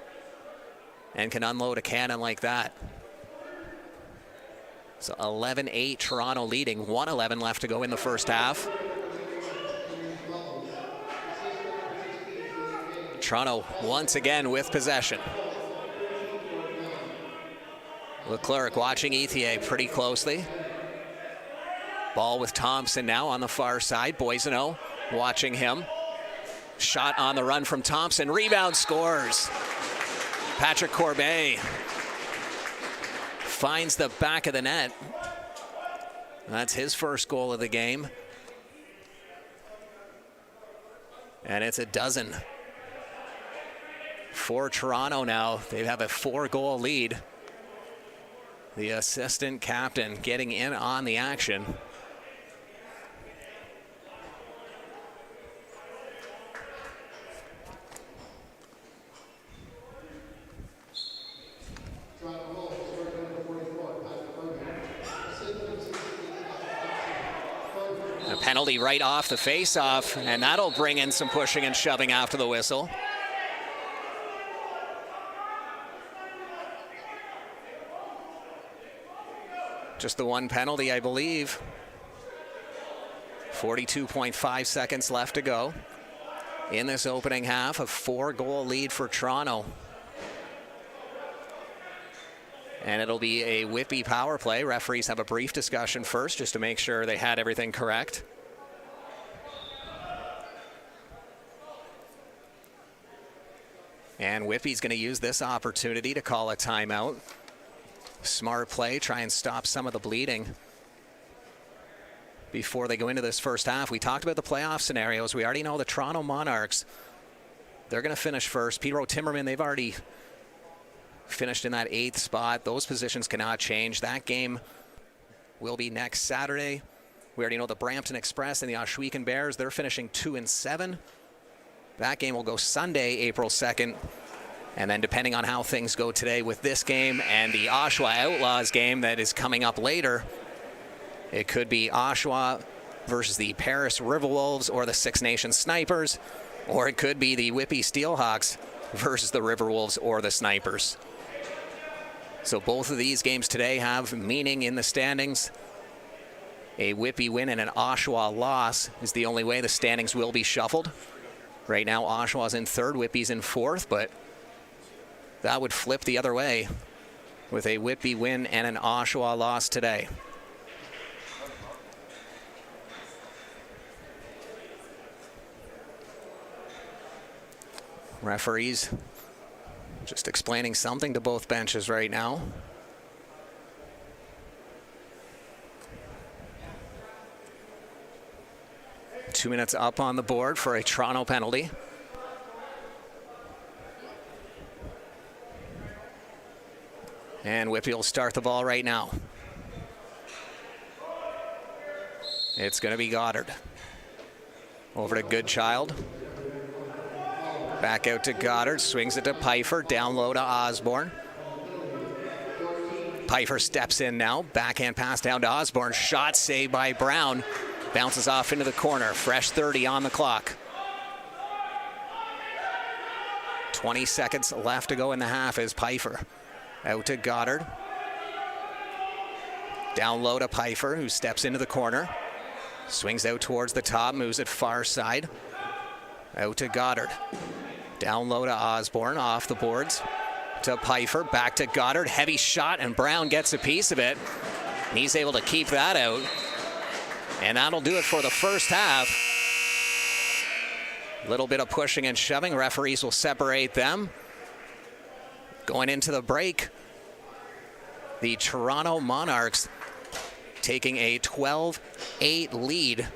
and can unload a cannon like that. So 11-8, Toronto leading, 1:11 left to go in the first half. Toronto once again with possession. Leclerc watching Ethier pretty closely. Ball with Thompson now on the far side. Boisano watching him. Shot on the run from Thompson. Rebound, scores. Patrick Corbet finds the back of the net. That's his first goal of the game. And it's a dozen for Toronto now. They have a 4-goal lead. The assistant captain getting in on the action. A penalty right off the face-off, and that'll bring in some pushing and shoving after the whistle. Just the one penalty, I believe. 42.5 seconds left to go in this opening half. A 4-goal lead for Toronto. And it'll be a Whitby power play. Referees have a brief discussion first just to make sure they had everything correct. And Whitby's going to use this opportunity to call a timeout. Smart play, try and stop some of the bleeding before they go into this first half. We talked about the playoff scenarios. We already know the Toronto Monarchs, they're going to finish first. Pedro Timmerman, they've already finished in that 8th spot. Those positions cannot change. That game will be next Saturday. We already know the Brampton Express and the Oshawa Bears, they're finishing 2 and 7. That game will go Sunday, April 2nd. And then depending on how things go today with this game and the Oshawa Outlaws game that is coming up later, it could be Oshawa versus the Paris Riverwolves or the Six Nations Snipers, or it could be the Whitby Steelhawks versus the Riverwolves or the Snipers. So both of these games today have meaning in the standings. A Whitby win and an Oshawa loss is the only way the standings will be shuffled. Right now, Oshawa's in 3rd, Whitby's in 4th, but that would flip the other way with a Whitby win and an Oshawa loss today. Referees just explaining something to both benches right now. 2 minutes up on the board for a Toronto penalty. And Whitby will start the ball right now. It's going to be Goddard. Over to Goodchild. Back out to Goddard. Swings it to Pfeiffer. Down low to Osborne. Pfeiffer steps in now. Backhand pass down to Osborne. Shot saved by Brown. Bounces off into the corner. Fresh 30 on the clock. 20 seconds left to go in the half as Pfeiffer. Out to Goddard. Down low to Pfeiffer, who steps into the corner. Swings out towards the top, moves it far side. Out to Goddard. Down low to Osborne, off the boards. To Pfeiffer, back to Goddard. Heavy shot, and Brown gets a piece of it. He's able to keep that out. And that'll do it for the first half. Little bit of pushing and shoving. Referees will separate them. Going into the break, the Toronto Monarchs taking a 12-8 lead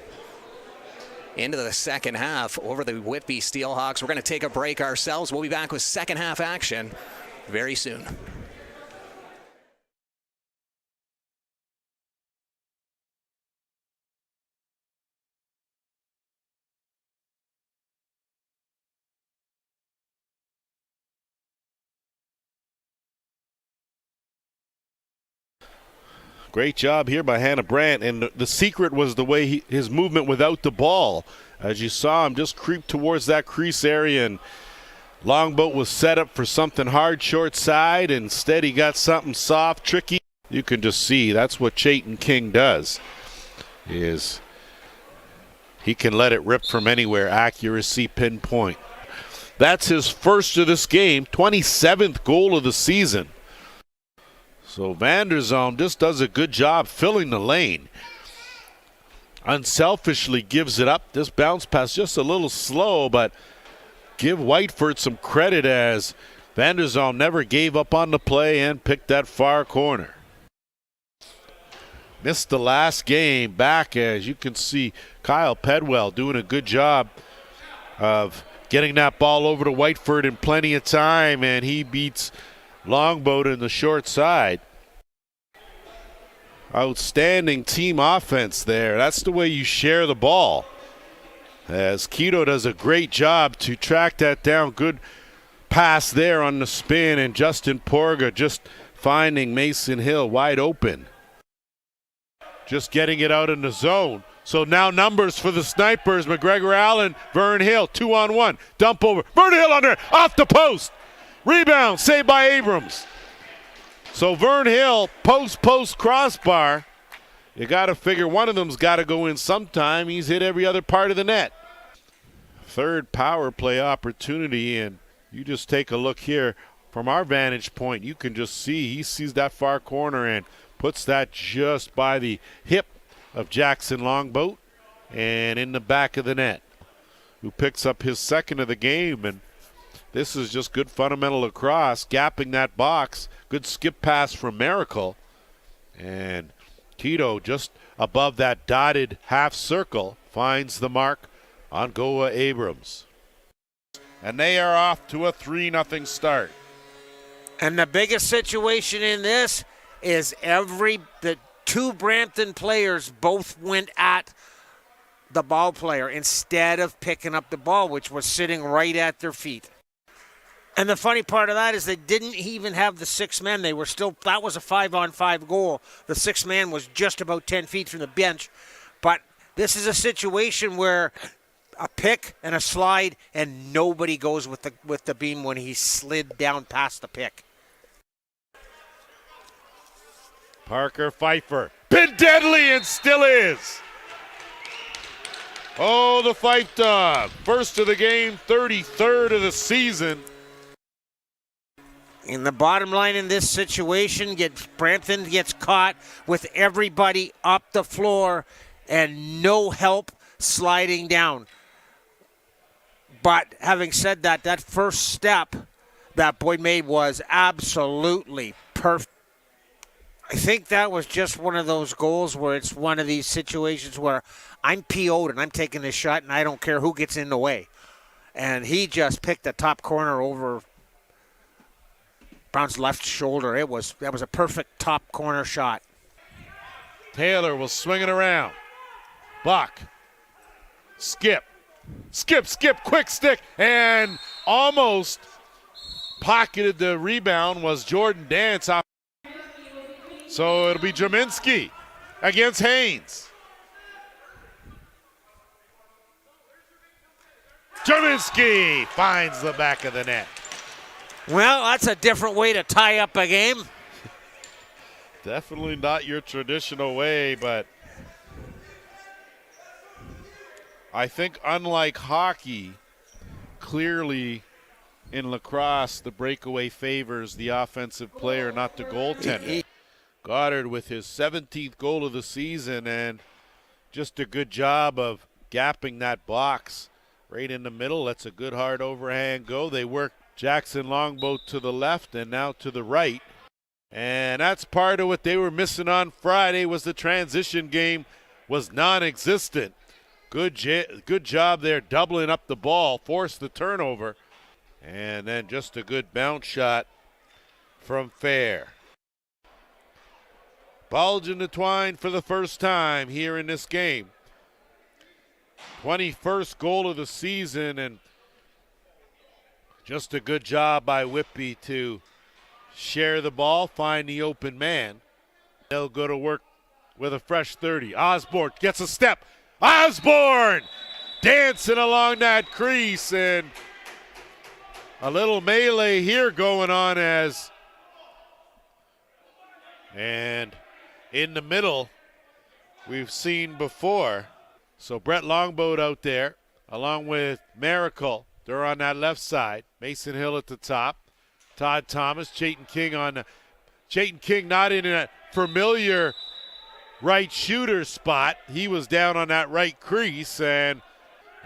into the second half over the Whitby Steelhawks. We're going to take a break ourselves. We'll be back with second half action very soon. Great job here by Hannah Brandt, and the secret was the way his movement without the ball. As you saw him just creep towards that crease area, and Longboat was set up for something hard short side. Instead he got something soft, tricky. You can just see that's what Chayton King does, is he can let it rip from anywhere, accuracy, pinpoint. That's his first of this game, 27th goal of the season. So Vanderzalm just does a good job filling the lane. Unselfishly gives it up. This bounce pass just a little slow, but give Whiteford some credit as Vanderzalm never gave up on the play and picked that far corner. Missed the last game back, as you can see Kyle Pedwell doing a good job of getting that ball over to Whiteford in plenty of time, and he beats Longboat in the short side. Outstanding team offense there. That's the way you share the ball. As Keto does a great job to track that down. Good pass there on the spin, and Justin Porga just finding Mason Hill wide open. Just getting it out in the zone. So now numbers for the Snipers. McGregor Allen, Vern Hill, 2-on-1. Dump over. Vern Hill under, off the post. Rebound, saved by Abrams. So Vern Hill, post crossbar. You got to figure one of them's got to go in sometime. He's hit every other part of the net. Third power play opportunity, and you just take a look here. From our vantage point, you can just see he sees that far corner and puts that just by the hip of Jackson Longboat and in the back of the net, who picks up his second of the game. And this is just good fundamental lacrosse, gapping that box. Good skip pass from Miracle. And Tito just above that dotted half circle finds the mark on Goa Abrams. And they are off to a 3-0 start. And the biggest situation in this is the two Brampton players both went at the ball player instead of picking up the ball, which was sitting right at their feet. And the funny part of that is they didn't even have the 6 men. They were still, that was a 5-on-5 goal. The 6 man was just about 10 feet from the bench. But this is a situation where a pick and a slide, and nobody goes with the beam when he slid down past the pick. Parker Pfeiffer, been deadly and still is. Oh, the Fife Dog, first of the game, 33rd of the season. In the bottom line in this situation, Brampton gets caught with everybody up the floor and no help sliding down. But having said that, that first step that Boyd made was absolutely perfect. I think that was just one of those goals where it's one of these situations where I'm PO'd and I'm taking this shot and I don't care who gets in the way. And he just picked the top corner over Brown's left shoulder. That was a perfect top corner shot. Taylor will swing it around. Buck. Skip, quick stick, and almost pocketed the rebound was Jordan Dance. So it'll be Jaminski against Haynes. Jaminski finds the back of the net. Well, that's a different way to tie up a game. Definitely not your traditional way, but I think unlike hockey, clearly in lacrosse, the breakaway favors the offensive player, not the goaltender. Goddard with his 17th goal of the season, and just a good job of gapping that box right in the middle. That's a good hard overhand go. They work Jackson Longboat to the left and now to the right. And that's part of what they were missing on Friday, was the transition game was non-existent. Good job there doubling up the ball, forced the turnover. And then just a good bounce shot from Fair. Bulge in the twine for the first time here in this game. 21st goal of the season, and just a good job by Whitby to share the ball, find the open man. They'll go to work with a fresh 30. Osborne gets a step. Osborne dancing along that crease, and a little melee here going on and in the middle we've seen before. So Brett Longboat out there along with Miracle. They're on that left side. Mason Hill at the top. Todd Thomas, Chayton King not in a familiar right shooter spot. He was down on that right crease, and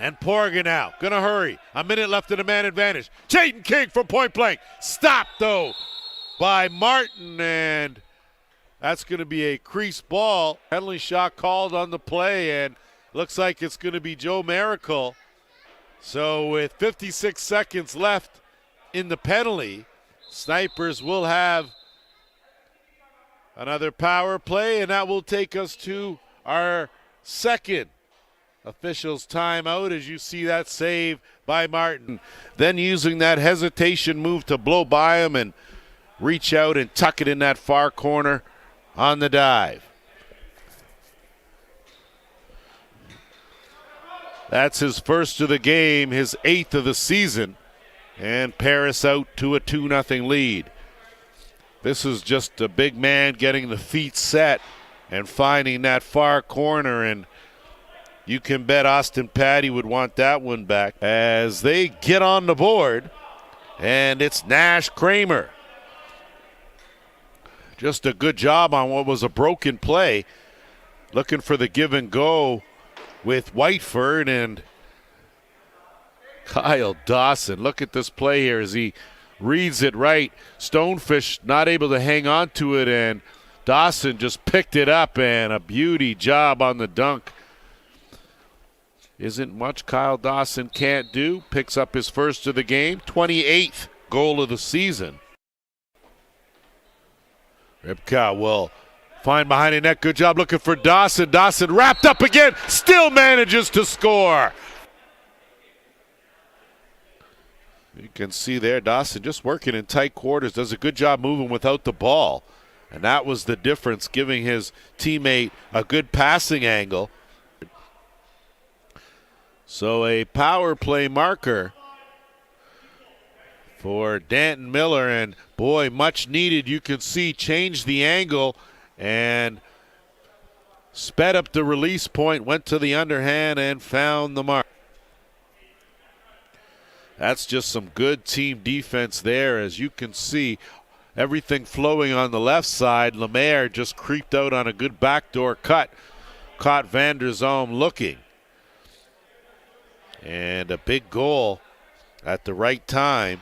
Porgan now. Gonna hurry. A minute left in the man advantage. Chayton King from point blank. Stopped though by Martin, and that's gonna be a crease ball. Penalty shot called on the play, and looks like it's gonna be Joe Miracle. So with 56 seconds left in the penalty, Snipers will have another power play, and that will take us to our second official's timeout, as you see that save by Martin. Then using that hesitation move to blow by him and reach out and tuck it in that far corner on the dive. That's his first of the game, his 8th of the season. And Paris out to a 2-0 lead. This is just a big man getting the feet set and finding that far corner, and you can bet Austin Patty would want that one back as they get on the board, and it's Nash Kramer. Just a good job on what was a broken play. Looking for the give and go with Whiteford, and Kyle Dawson. Look at this play here as he reads it right. Stonefish not able to hang on to it, and Dawson just picked it up, and a beauty job on the dunk. Isn't much Kyle Dawson can't do. Picks up his first of the game, 28th goal of the season. Ripka will find behind the net. Good job looking for Dawson. Dawson wrapped up again, still manages to score. You can see there Dawson just working in tight quarters, does a good job moving without the ball. And that was the difference, giving his teammate a good passing angle. So a power play marker for Danton Miller, and boy, much needed. You can see changed the angle and sped up the release point, went to the underhand and found the mark. That's just some good team defense there. As you can see, everything flowing on the left side. Lemaire just creeped out on a good backdoor cut. Caught Van der Zoom looking. And a big goal at the right time.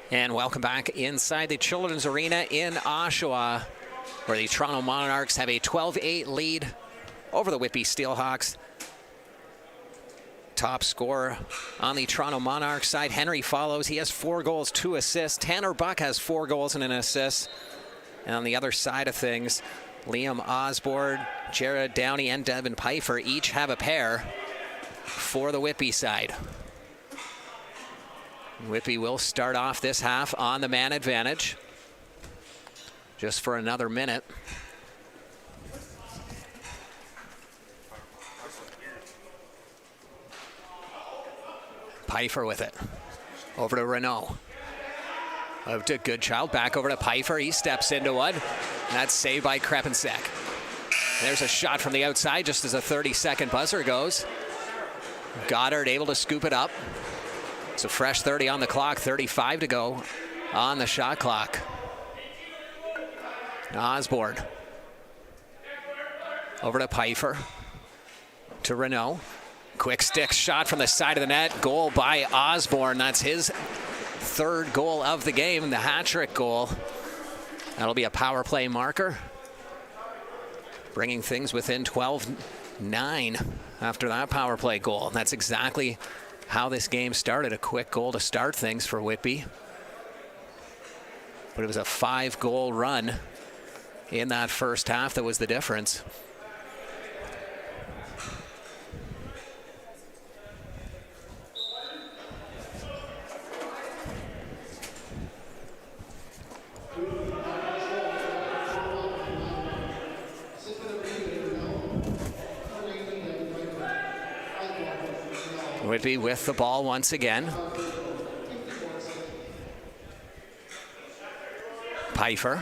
And welcome back inside the Children's Arena in Oshawa, where the Toronto Monarchs have a 12-8 lead over the Whitby Steelhawks. Top scorer on the Toronto Monarchs side, Henry follows. He has 4 goals, 2 assists. Tanner Buck has 4 goals and an assist. And on the other side of things, Liam Osborne, Jared Downey, and Devin Pfeiffer each have a pair for the Whitby side. Whitby will start off this half on the man advantage. Just for another minute. Pfeiffer with it. Over to Renault. To Goodchild. Back over to Pfeiffer. He steps into one. That's saved by Krepensek. There's a shot from the outside just as a 30-second buzzer goes. Goddard able to scoop it up. It's a fresh 30 on the clock, 35 to go on the shot clock. Osborne. Over to Pfeiffer. To Renault. Quick stick shot from the side of the net. Goal by Osborne. That's his 3rd goal of the game, the hat-trick goal. That'll be a power play marker. Bringing things within 12-9 after that power play goal. That's exactly how this game started. A quick goal to start things for Whitby. But it was a 5-goal run in that first half that was the difference. Whitby with the ball once again. Pfeiffer.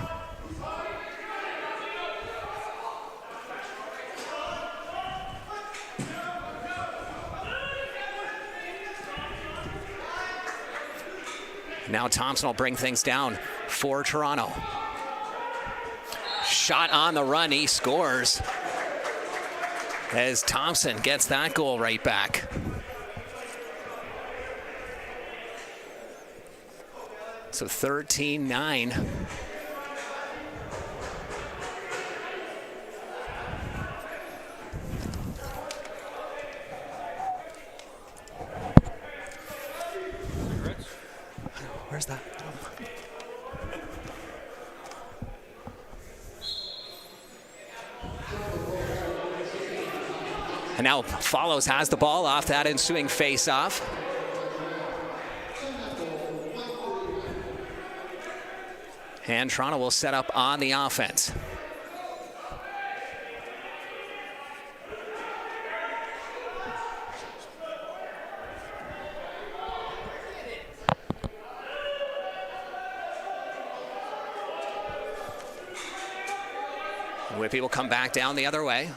Now Thompson will bring things down for Toronto. Shot on the run, he scores. As Thompson gets that goal right back. So 13-9. Where's that? And now Follows has the ball off that ensuing face-off. And Toronto will set up on the offense. Whitby will come back down the other way.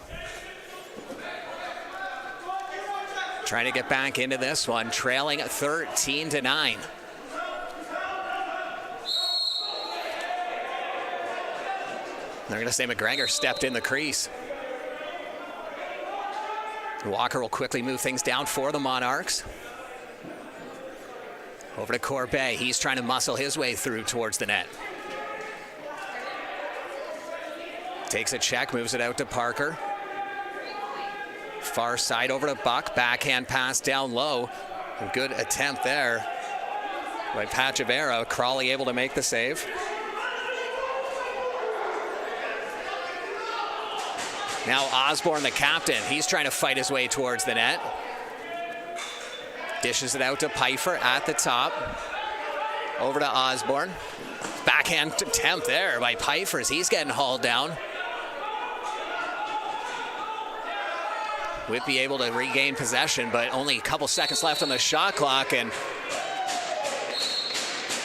Trying to get back into this one, trailing 13-9. They're going to say McGregor stepped in the crease. Walker will quickly move things down for the Monarchs. Over to Corbet. He's trying to muscle his way through towards the net. Takes a check, moves it out to Parker. Far side over to Buck. Backhand pass down low. A good attempt there by Pachavera. Crawley able to make the save. Now Osborne, the captain, he's trying to fight his way towards the net. Dishes it out to Pfeiffer at the top. Over to Osborne. Backhand attempt there by Pfeiffer as he's getting hauled down. Whitby able to regain possession, but only a couple seconds left on the shot clock, and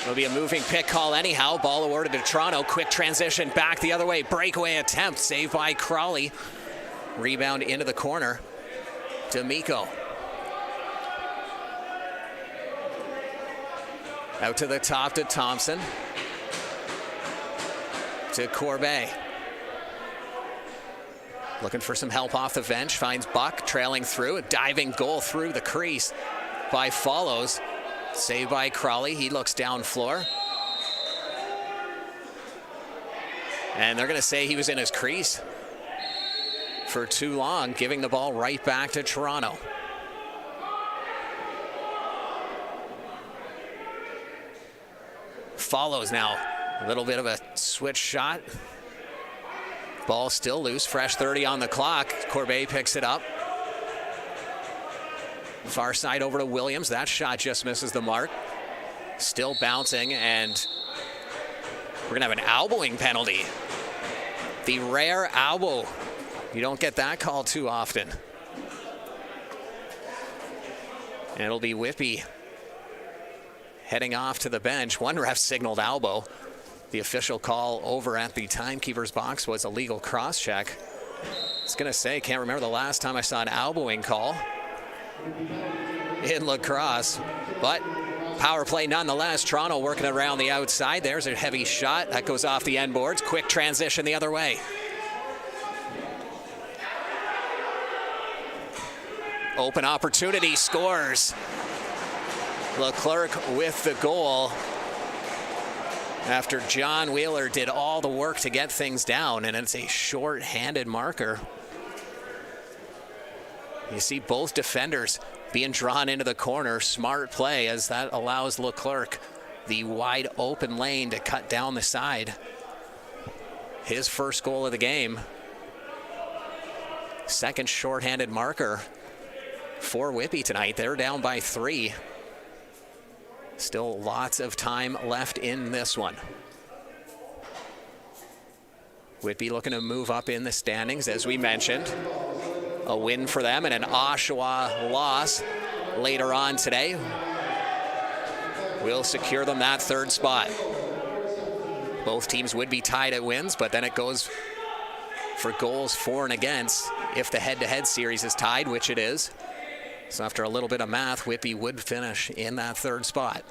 it'll be a moving pick call anyhow. Ball awarded to Toronto. Quick transition back the other way. Breakaway attempt saved by Crawley. Rebound into the corner to Miko. Out to the top to Thompson. To Corbet. Looking for some help off the bench. Finds Buck trailing through. A diving goal through the crease by Follows. Saved by Crawley. He looks down floor. And they're going to say he was in his crease for too long, giving the ball right back to Toronto. Follows now. A little bit of a switch shot. Ball still loose. Fresh 30 on the clock. Corbet picks it up. Far side over to Williams. That shot just misses the mark. Still bouncing, and we're going to have an elbowing penalty. The rare elbow. You don't get that called too often. And it'll be Whitby heading off to the bench. One ref signaled elbow. The official call over at the timekeeper's box was a legal cross-check. I was going to say, can't remember the last time I saw an elbowing call in lacrosse, but power play nonetheless. Toronto working around the outside. There's a heavy shot. That goes off the end boards. Quick transition the other way. Open opportunity, scores. Leclerc with the goal after John Wheeler did all the work to get things down, and it's a short-handed marker. You see both defenders being drawn into the corner. Smart play, as that allows Leclerc the wide open lane to cut down the side. His first goal of the game. Second short-handed marker for Whitby tonight. They're down by 3. Still lots of time left in this one. Whitby looking to move up in the standings, as we mentioned. A win for them and an Oshawa loss later on today will secure them that 3rd spot. Both teams would be tied at wins, but then it goes for goals for and against if the head-to-head series is tied, which it is. So after a little bit of math, Whitby would finish in that 3rd spot.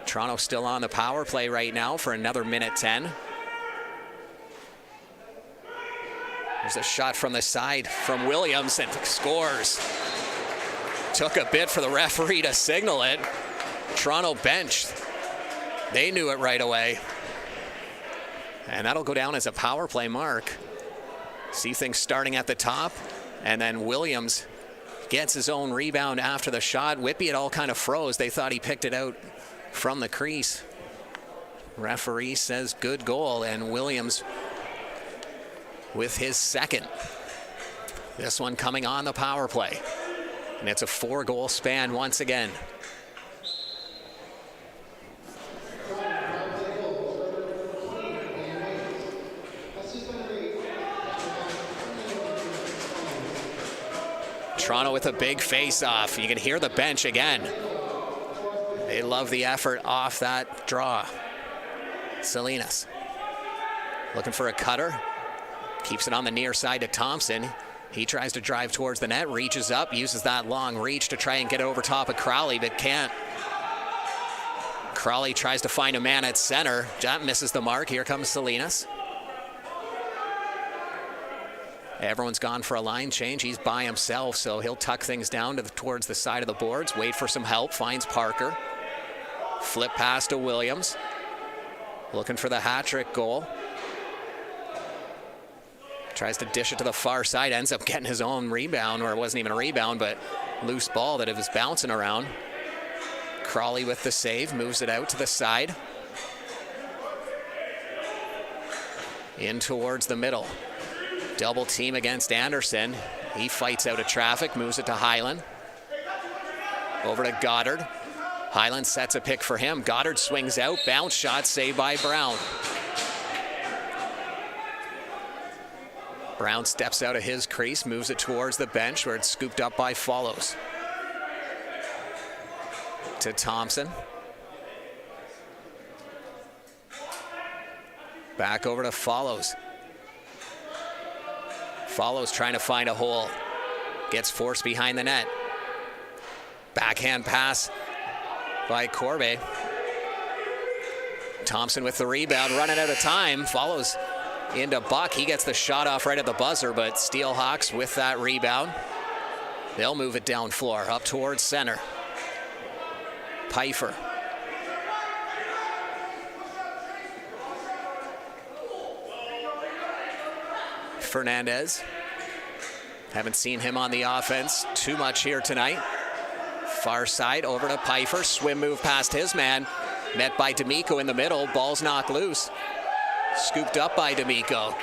Toronto still on the power play right now for another minute 10. There's a shot from the side from Williams, and scores. Took a bit for the referee to signal it. Toronto bench. They knew it right away. And that'll go down as a power play mark. See things starting at the top, and then Williams gets his own rebound after the shot. Whitby, it all kind of froze. They thought he picked it out from the crease. Referee says good goal, and Williams with his second. This one coming on the power play. And it's a 4-goal span once again. Toronto with a big face-off. You can hear the bench again. They love the effort off that draw. Salinas looking for a cutter. Keeps it on the near side to Thompson. He tries to drive towards the net, reaches up, uses that long reach to try and get over top of Crawley, but can't. Crawley tries to find a man at center. That misses the mark. Here comes Salinas. Everyone's gone for a line change. He's by himself, so he'll tuck things down towards the side of the boards, wait for some help, finds Parker. Flip pass to Williams. Looking for the hat-trick goal. Tries to dish it to the far side, ends up getting his own rebound, or it wasn't even a rebound, but loose ball that it was bouncing around. Crawley with the save, moves it out to the side. In towards the middle. Double team against Anderson. He fights out of traffic, moves it to Hyland. Over to Goddard. Hyland sets a pick for him. Goddard swings out, bounce shot, saved by Brown. Brown steps out of his crease, moves it towards the bench where it's scooped up by Follows. To Thompson. Back over to Follows. Follows trying to find a hole. Gets forced behind the net. Backhand pass by Corbet. Thompson with the rebound, running out of time. Follows into Buck. He gets the shot off right at the buzzer, but Steelhawks with that rebound. They'll move it down floor, up towards center. Pfeiffer. Fernandez. Haven't seen him on the offense too much here tonight. Far side over to Pfeiffer. Swim move past his man. Met by D'Amico in the middle. Ball's knocked loose. Scooped up by D'Amico.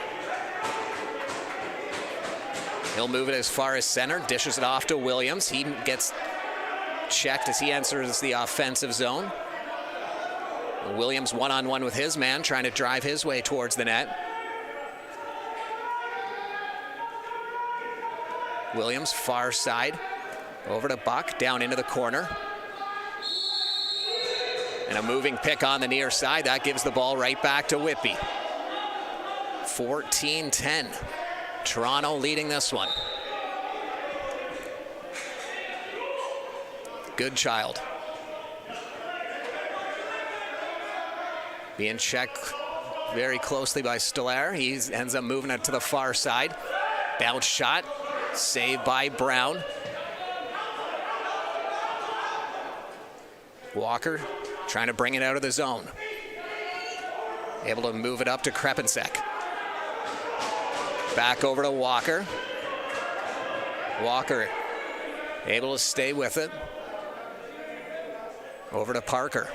He'll move it as far as center. Dishes it off to Williams. He gets checked as he enters the offensive zone. Williams one-on-one with his man, trying to drive his way towards the net. Williams far side. Over to Buck, down into the corner. And a moving pick on the near side. That gives the ball right back to Whitby. 14-10. Toronto leading this one. Goodchild. Being checked very closely by Stolar. He ends up moving it to the far side. Bounce shot. Saved by Brown. Walker trying to bring it out of the zone. Able to move it up to Krepensek. Back over to Walker. Walker able to stay with it. Over to Parker.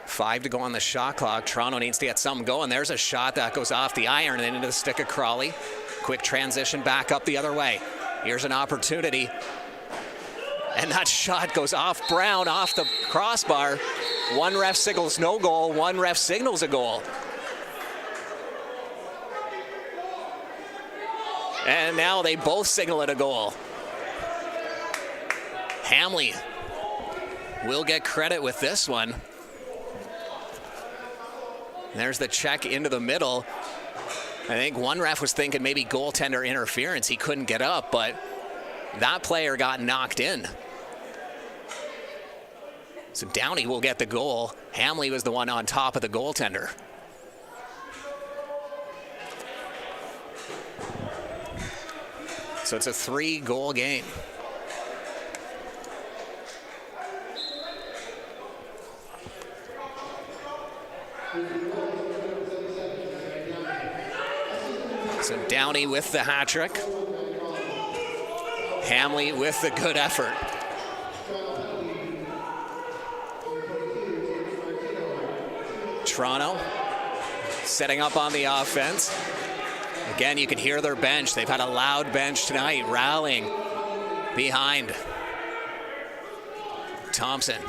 5 to go on the shot clock. Toronto needs to get something going. There's a shot that goes off the iron and into the stick of Crawley. Quick transition back up the other way. Here's an opportunity. And that shot goes off Brown, off the crossbar. One ref signals no goal, one ref signals a goal. And now they both signal it a goal. Hamley will get credit with this one. There's the check into the middle. I think one ref was thinking maybe goaltender interference. He couldn't get up, but that player got knocked in. So Downey will get the goal. Hamley was the one on top of the goaltender. So it's a 3-goal game. So Downey with the hat trick. Hamley with the good effort. Toronto setting up on the offense. Again, you can hear their bench. They've had a loud bench tonight, rallying behind. Thompson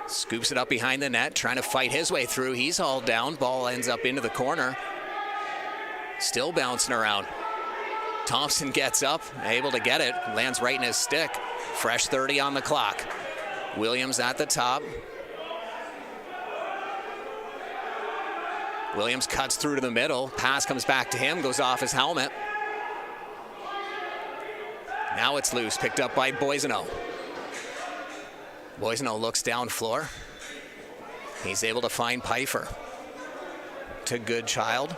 scoops it up behind the net, trying to fight his way through. He's hauled down. Ball ends up into the corner. Still bouncing around. Thompson gets up, able to get it. Lands right in his stick. Fresh 30 on the clock. Williams at the top. Williams cuts through to the middle. Pass comes back to him, goes off his helmet. Now it's loose, picked up by Boiseno. Boiseno looks down floor. He's able to find Pfeiffer. To Goodchild.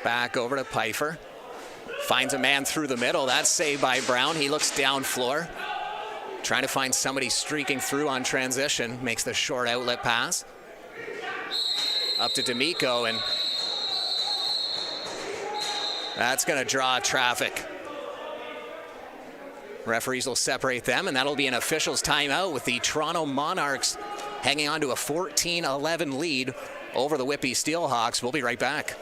Back over to Pfeiffer. Finds a man through the middle. That's saved by Brown. He looks down floor. Trying to find somebody streaking through on transition. Makes the short outlet pass. Up to D'Amico, and that's going to draw traffic. Referees will separate them, and that'll be an official's timeout with the Toronto Monarchs hanging on to a 14-11 lead over the Whitby Steelhawks. We'll be right back.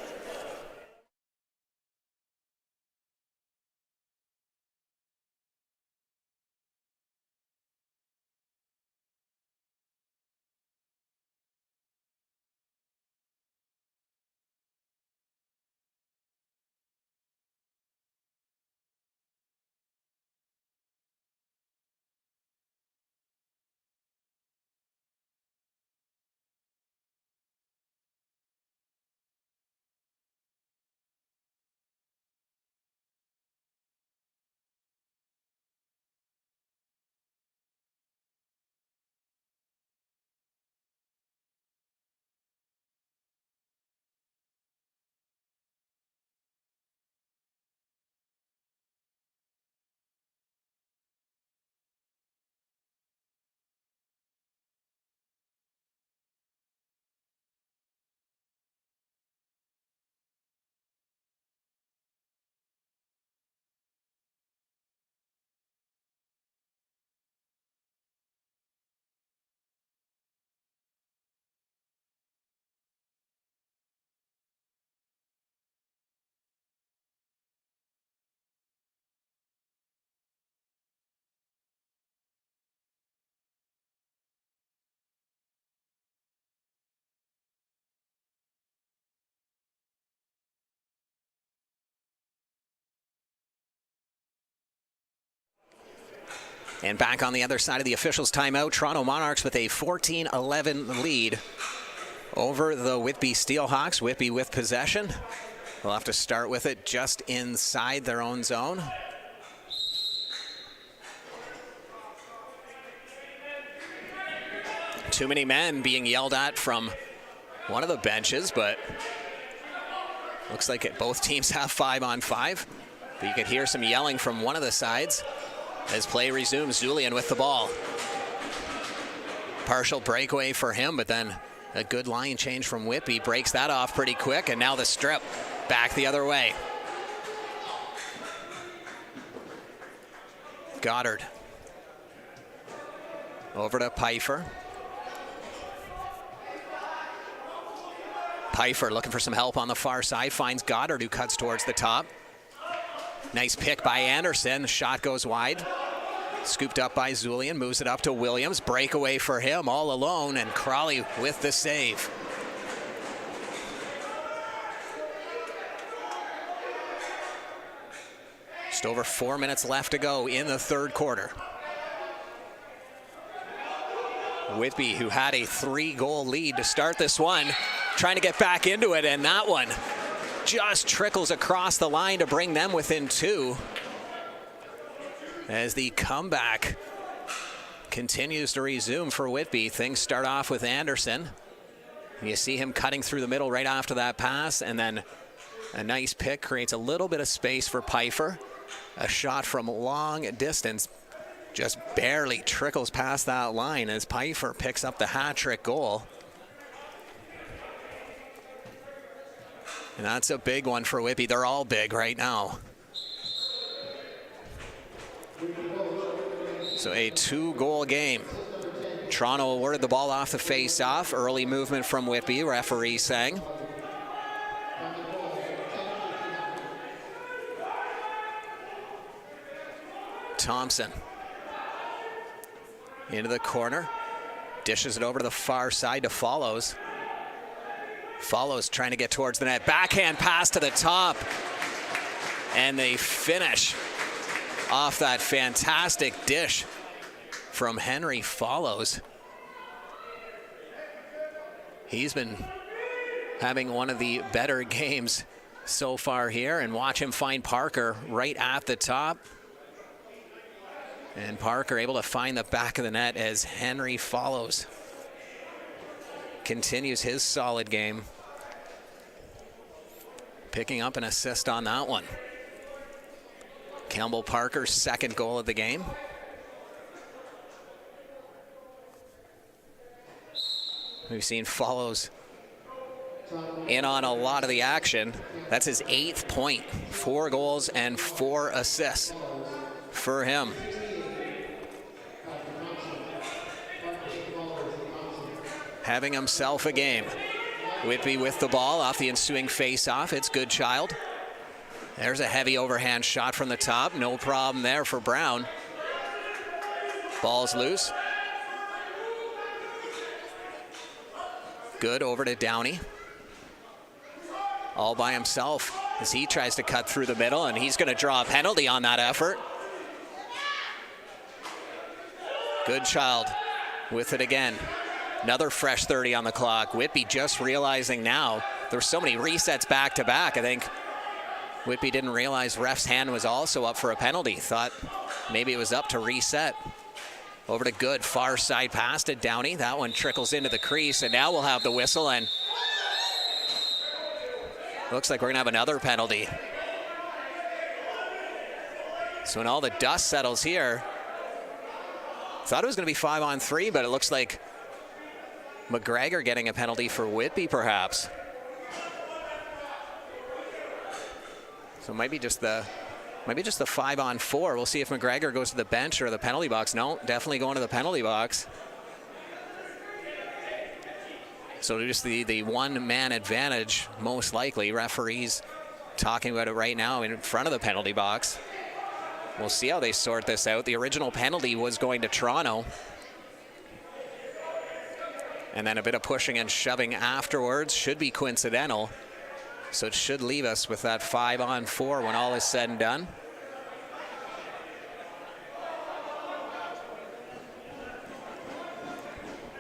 And back on the other side of the officials' timeout, Toronto Monarchs with a 14-11 lead over the Whitby Steelhawks. Whitby with possession. They'll have to start with it just inside their own zone. Too many men being yelled at from one of the benches, but looks like both teams have 5-on-5. But you could hear some yelling from one of the sides as play resumes. Julian with the ball. Partial breakaway for him, but then a good line change from Whitby. Breaks that off pretty quick, and now the strip back the other way. Goddard. Over to Pfeiffer. Pfeiffer looking for some help on the far side. Finds Goddard, who cuts towards the top. Nice pick by Anderson. The shot goes wide. Scooped up by Zulian. Moves it up to Williams. Breakaway for him all alone. And Crawley with the save. Just over 4 minutes left to go in the third quarter. Whitby, who had a 3-goal lead to start this one, trying to get back into it, and that one just trickles across the line to bring them within 2. As the comeback continues to resume for Whitby, things start off with Anderson. You see him cutting through the middle right after that pass, and then a nice pick creates a little bit of space for Pfeiffer. A shot from long distance just barely trickles past that line as Pfeiffer picks up the hat-trick goal. And that's a big one for Whitby. They're all big right now. So a 2-goal game. Toronto awarded the ball off the face-off. Early movement from Whitby, referee saying. Thompson. Into the corner. Dishes it over to the far side to Follows. Follows trying to get towards the net. Backhand pass to the top. And they finish off that fantastic dish from Henry Follows. He's been having one of the better games so far here. And watch him find Parker right at the top. And Parker able to find the back of the net as Henry Follows continues his solid game. Picking up an assist on that one. Campbell Parker's second goal of the game. We've seen Follows in on a lot of the action. That's his 8th point. 4 goals and 4 assists for him. Having himself a game. Whitby with the ball off the ensuing face-off. It's Goodchild. There's a heavy overhand shot from the top. No problem there for Brown. Ball's loose. Good over to Downey. All by himself as he tries to cut through the middle, and he's going to draw a penalty on that effort. Goodchild with it again. Another fresh 30 on the clock. Whitby just realizing now there were so many resets back to back. I think Whitby didn't realize ref's hand was also up for a penalty. Thought maybe it was up to reset. Over to Good, far side pass to Downey. That one trickles into the crease, and now we'll have the whistle, and looks like we're gonna have another penalty. So when all the dust settles here, thought it was gonna be 5-on-3, but it looks like McGregor getting a penalty for Whitby, perhaps. So maybe just the 5-on-4. We'll see if McGregor goes to the bench or the penalty box. No, definitely going to the penalty box. So just the one-man advantage, most likely. Referees talking about it right now in front of the penalty box. We'll see how they sort this out. The original penalty was going to Toronto. And then a bit of pushing and shoving afterwards. Should be coincidental. So it should leave us with that 5-on-4 when all is said and done.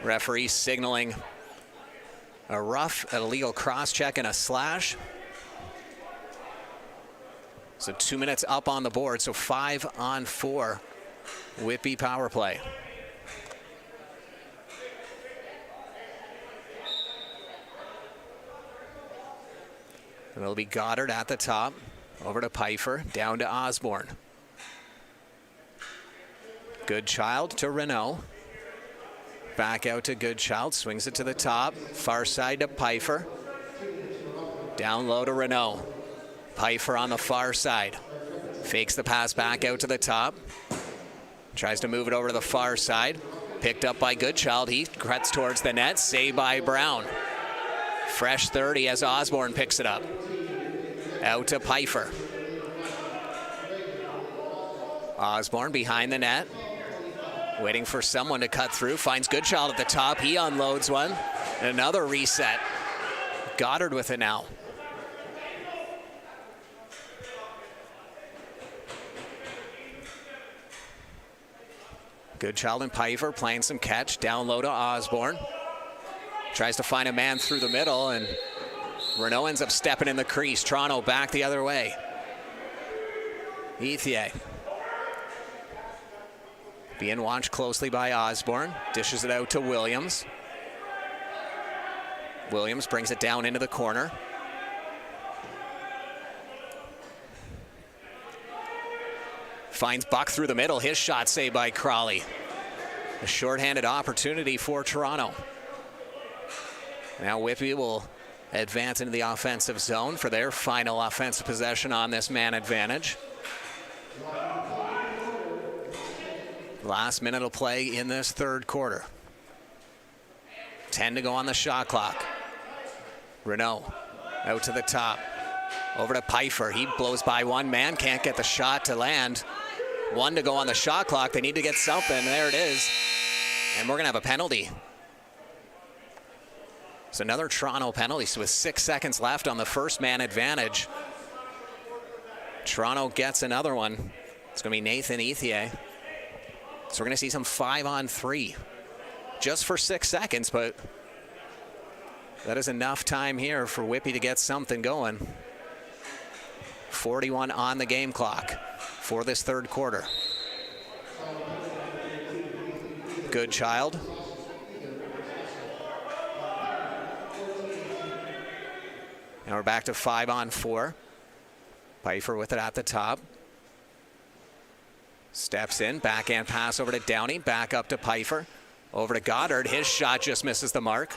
Referee signaling a rough, an illegal cross-check, and a slash. So 2 minutes up on the board, so 5-on-4 Whitby power play. And it'll be Goddard at the top, over to Pfeiffer, down to Osborne. Goodchild to Renault. Back out to Goodchild, swings it to the top, far side to Pfeiffer. Down low to Renault. Pfeiffer on the far side. Fakes the pass back out to the top. Tries to move it over to the far side. Picked up by Goodchild. He cuts towards the net. Saved by Brown. Fresh 30 as Osborne picks it up. Out to Pfeiffer. Osborne behind the net. Waiting for someone to cut through. Finds Goodchild at the top. He unloads one. Another reset. Goddard with it now. Goodchild and Pfeiffer playing some catch. Down low to Osborne. Tries to find a man through the middle, and Renault ends up stepping in the crease. Toronto back the other way. Ethier. Being watched closely by Osborne. Dishes it out to Williams. Williams brings it down into the corner. Finds Buck through the middle. His shot saved by Crawley. A shorthanded opportunity for Toronto. Now Whitby will advance into the offensive zone for their final offensive possession on this man advantage. Last minute of play in this third quarter. 10 to go on the shot clock. Renault out to the top. Over to Pfeiffer. He blows by one man. Can't get the shot to land. 1 to go on the shot clock. They need to get something. There it is. And we're going to have a penalty. So another Toronto penalty. So with 6 seconds left on the first man advantage, Toronto gets another one. It's going to be Nathan Ethier. So we're going to see some 5-on-3 just for 6 seconds, but that is enough time here for Whitby to get something going. 41 on the game clock for this third quarter. Goodchild. Now we're back to 5-on-4. Pfeiffer with it at the top. Steps in, backhand pass over to Downey, back up to Pfeiffer. Over to Goddard, his shot just misses the mark.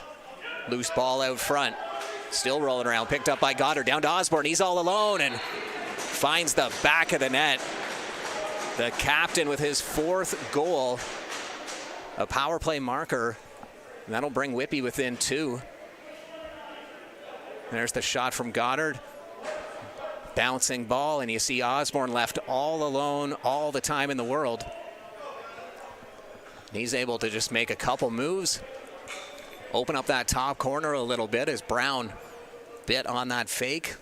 Loose ball out front. Still rolling around, picked up by Goddard, down to Osborne, he's all alone and finds the back of the net. The captain with his 4th goal. A power play marker, and that'll bring Whitby within 2. There's the shot from Goddard. Bouncing ball, and you see Osborne left all alone all the time in the world. He's able to just make a couple moves, open up that top corner a little bit as Brown bit on that fake.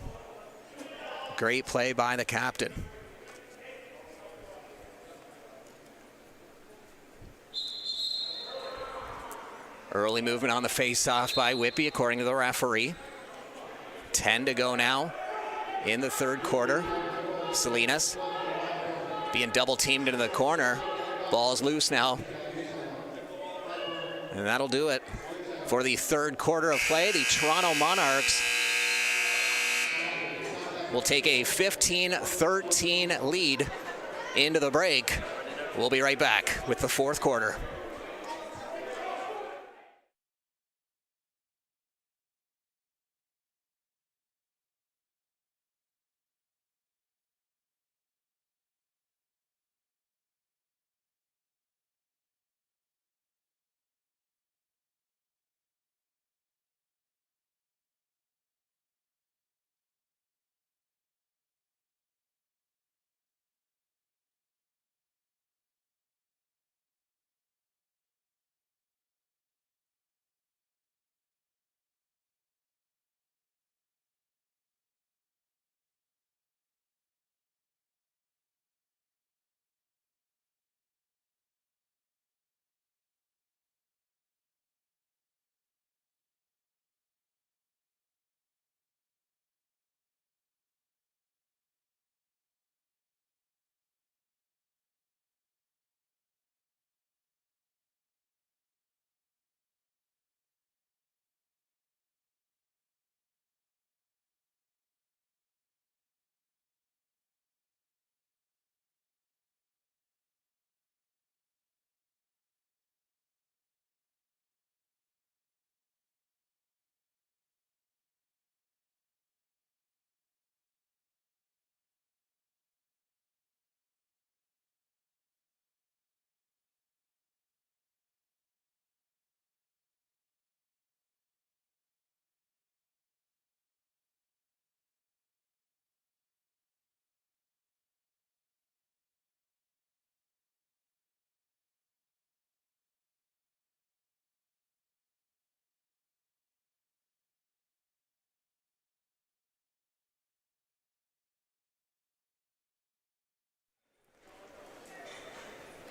Great play by the captain. Early movement on the face-off by Whitby, according to the referee. 10 to go now in the third quarter. Salinas being double teamed into the corner. Ball's loose now. And that'll do it for the third quarter of play. The Toronto Monarchs will take a 15-13 lead into the break. We'll be right back with the fourth quarter.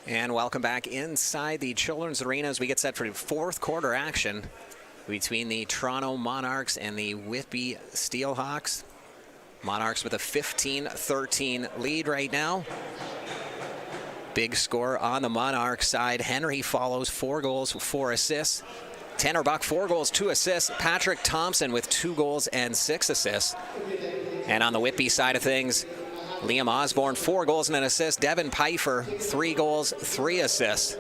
And welcome back inside the Children's Arena as we get set for fourth quarter action between the Toronto Monarchs and the Whitby Steelhawks. Monarchs with a 15-13 lead right now. Big score on the Monarch side. Henry follows, 4 goals, 4 assists. Tanner Buck, 4 goals, 2 assists. Patrick Thompson with 2 goals and 6 assists. And on the Whitby side of things, Liam Osborne, 4 goals and an assist. Devin Pfeiffer, 3 goals, 3 assists.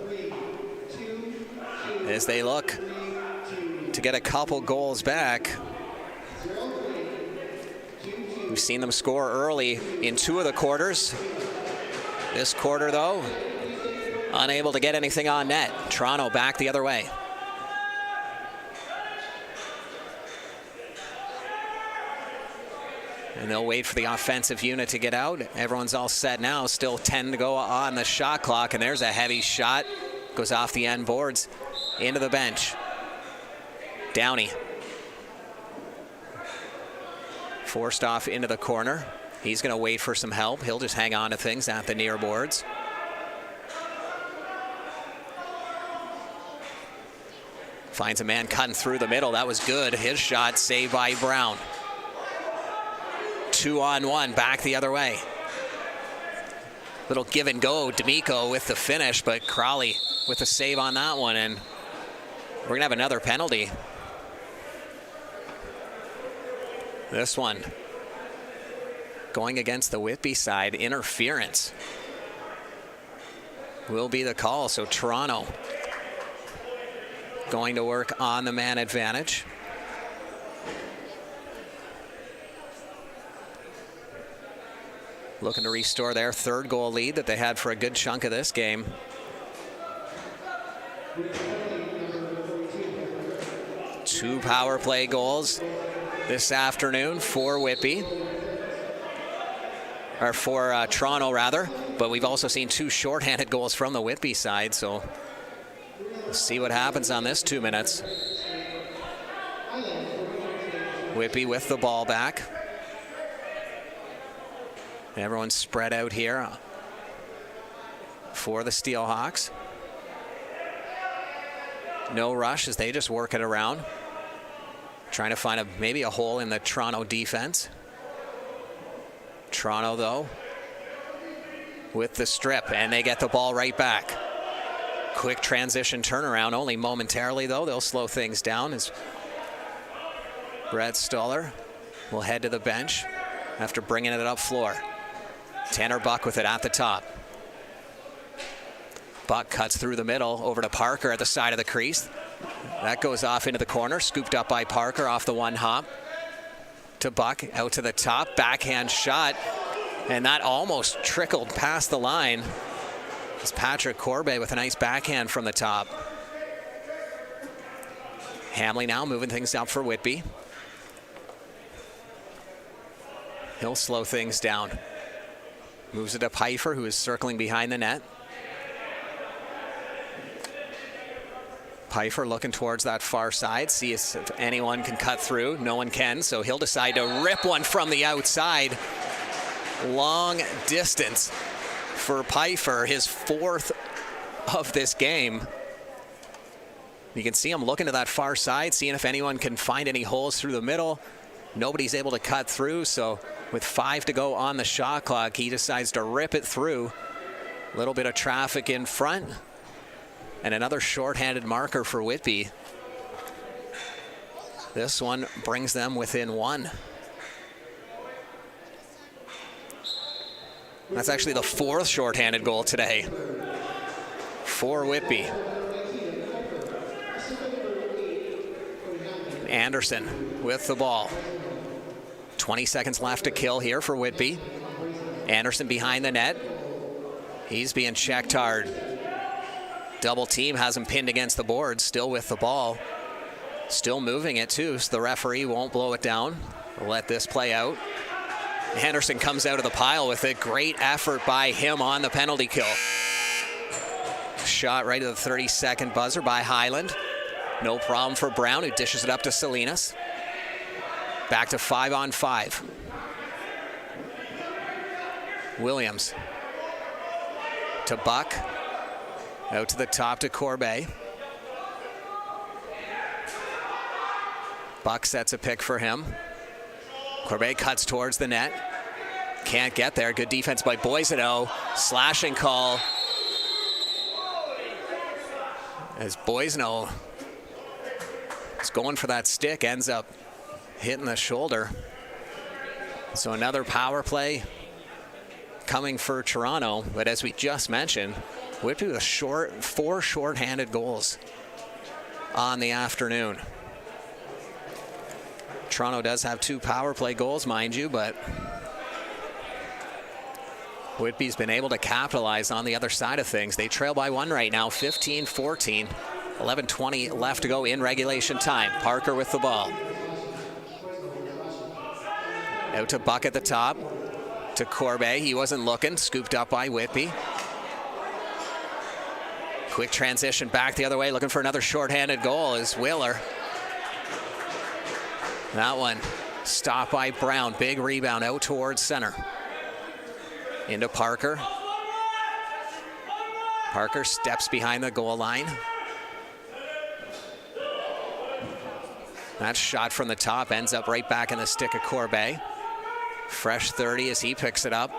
As they look to get a couple goals back. We've seen them score early in 2 of the quarters. This quarter, though, unable to get anything on net. Toronto back the other way. And they'll wait for the offensive unit to get out. Everyone's all set now. Still 10 to go on the shot clock. And there's a heavy shot. Goes off the end boards into the bench. Downey. Forced off into the corner. He's going to wait for some help. He'll just hang on to things at the near boards. Finds a man cutting through the middle. That was good. His shot saved by Brown. 2-on-1, back the other way. Little give and go. D'Amico with the finish, but Crawley with the save on that one, and we're going to have another penalty. This one going against the Whitby side. Interference will be the call. So Toronto going to work on the man advantage. Looking to restore their 3rd goal lead that they had for a good chunk of this game. Two power play goals this afternoon for Whitby. Or for Toronto, rather. But we've also seen 2 shorthanded goals from the Whitby side, so we'll see what happens on this 2 minutes. Whitby with the ball back. Everyone's spread out here for the Steelhawks. No rush as they just work it around. Trying to find maybe a hole in the Toronto defense. Toronto, though, with the strip, and they get the ball right back. Quick transition turnaround, only momentarily, though. They'll slow things down as Brad Stoller will head to the bench after bringing it up floor. Tanner Buck with it at the top. Buck cuts through the middle over to Parker at the side of the crease. That goes off into the corner, scooped up by Parker off the one hop. To Buck, out to the top, backhand shot, and that almost trickled past the line. It's Patrick Corbet with a nice backhand from the top. Hamley now moving things up for Whitby. He'll slow things down. Moves it to Pfeiffer, who is circling behind the net. Pfeiffer looking towards that far side, see if anyone can cut through. No one can, so he'll decide to rip one from the outside. Long distance for Pfeiffer, his 4th of this game. You can see him looking to that far side, seeing if anyone can find any holes through the middle. Nobody's able to cut through, so with 5 to go on the shot clock, he decides to rip it through. A little bit of traffic in front. And another shorthanded marker for Whitby. This one brings them within 1. That's actually the 4th shorthanded goal today for Whitby. Anderson with the ball. 20 seconds left to kill here for Whitby. Anderson behind the net. He's being checked hard. Double team has him pinned against the board, still with the ball. Still moving it too, so the referee won't blow it down. We'll let this play out. Anderson comes out of the pile with a great effort by him on the penalty kill. Shot right at the 30-second buzzer by Highland. No problem for Brown, who dishes it up to Salinas. Back to 5-on-5. Williams to Buck. Out to the top to Corbet. Buck sets a pick for him. Corbet cuts towards the net. Can't get there. Good defense by Boisano. Slashing call. As Boisano is going for that stick, ends up hitting the shoulder. So another power play coming for Toronto. But as we just mentioned, Whitby with 4 short-handed goals on the afternoon. Toronto does have 2 power play goals, mind you, but Whitby's been able to capitalize on the other side of things. They trail by 1 right now, 15-14. 11:20 left to go in regulation time. Parker with the ball. Out to Buck at the top. To Corbet. He wasn't looking. Scooped up by Whitby. Quick transition back the other way. Looking for another shorthanded goal is Wheeler. That one stopped by Brown. Big rebound out towards center. Into Parker. Parker steps behind the goal line. That shot from the top ends up right back in the stick of Corbet. Fresh 30 as he picks it up.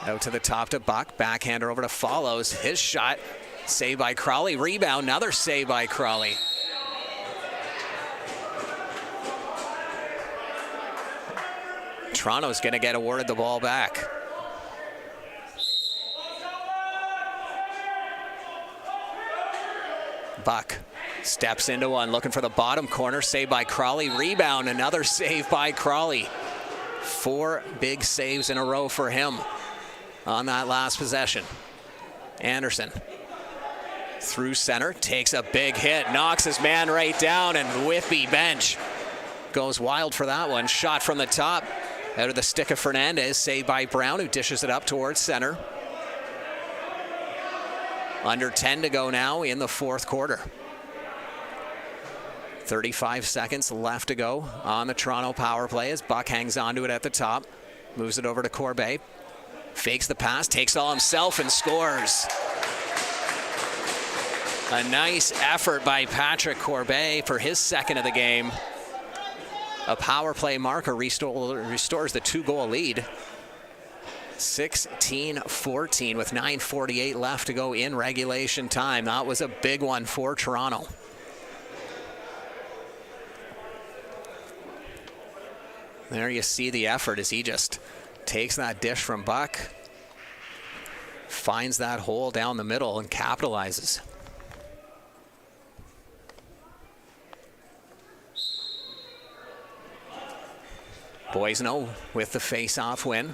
Out to the top to Buck. Backhander over to Follows. His shot saved by Crawley. Rebound. Another save by Crawley. Toronto's going to get awarded the ball back. Buck steps into one, looking for the bottom corner. Save by Crawley. Rebound. Another save by Crawley. 4 big saves in a row for him on that last possession. Anderson through center, takes a big hit, knocks his man right down, and Whitby bench goes wild for that one. Shot from the top, out of the stick of Fernandez, saved by Brown, who dishes it up towards center. Under 10 to go now in the 4th quarter. 35 seconds left to go on the Toronto power play as Buck hangs onto it at the top. Moves it over to Corbet. Fakes the pass, takes all himself and scores. A nice effort by Patrick Corbet for his 2nd of the game. A power play marker restores the 2-goal lead. 16-14 with 9:48 left to go in regulation time. That was a big one for Toronto. There you see the effort as he just takes that dish from Buck, finds that hole down the middle and capitalizes. Boisano with the face-off win.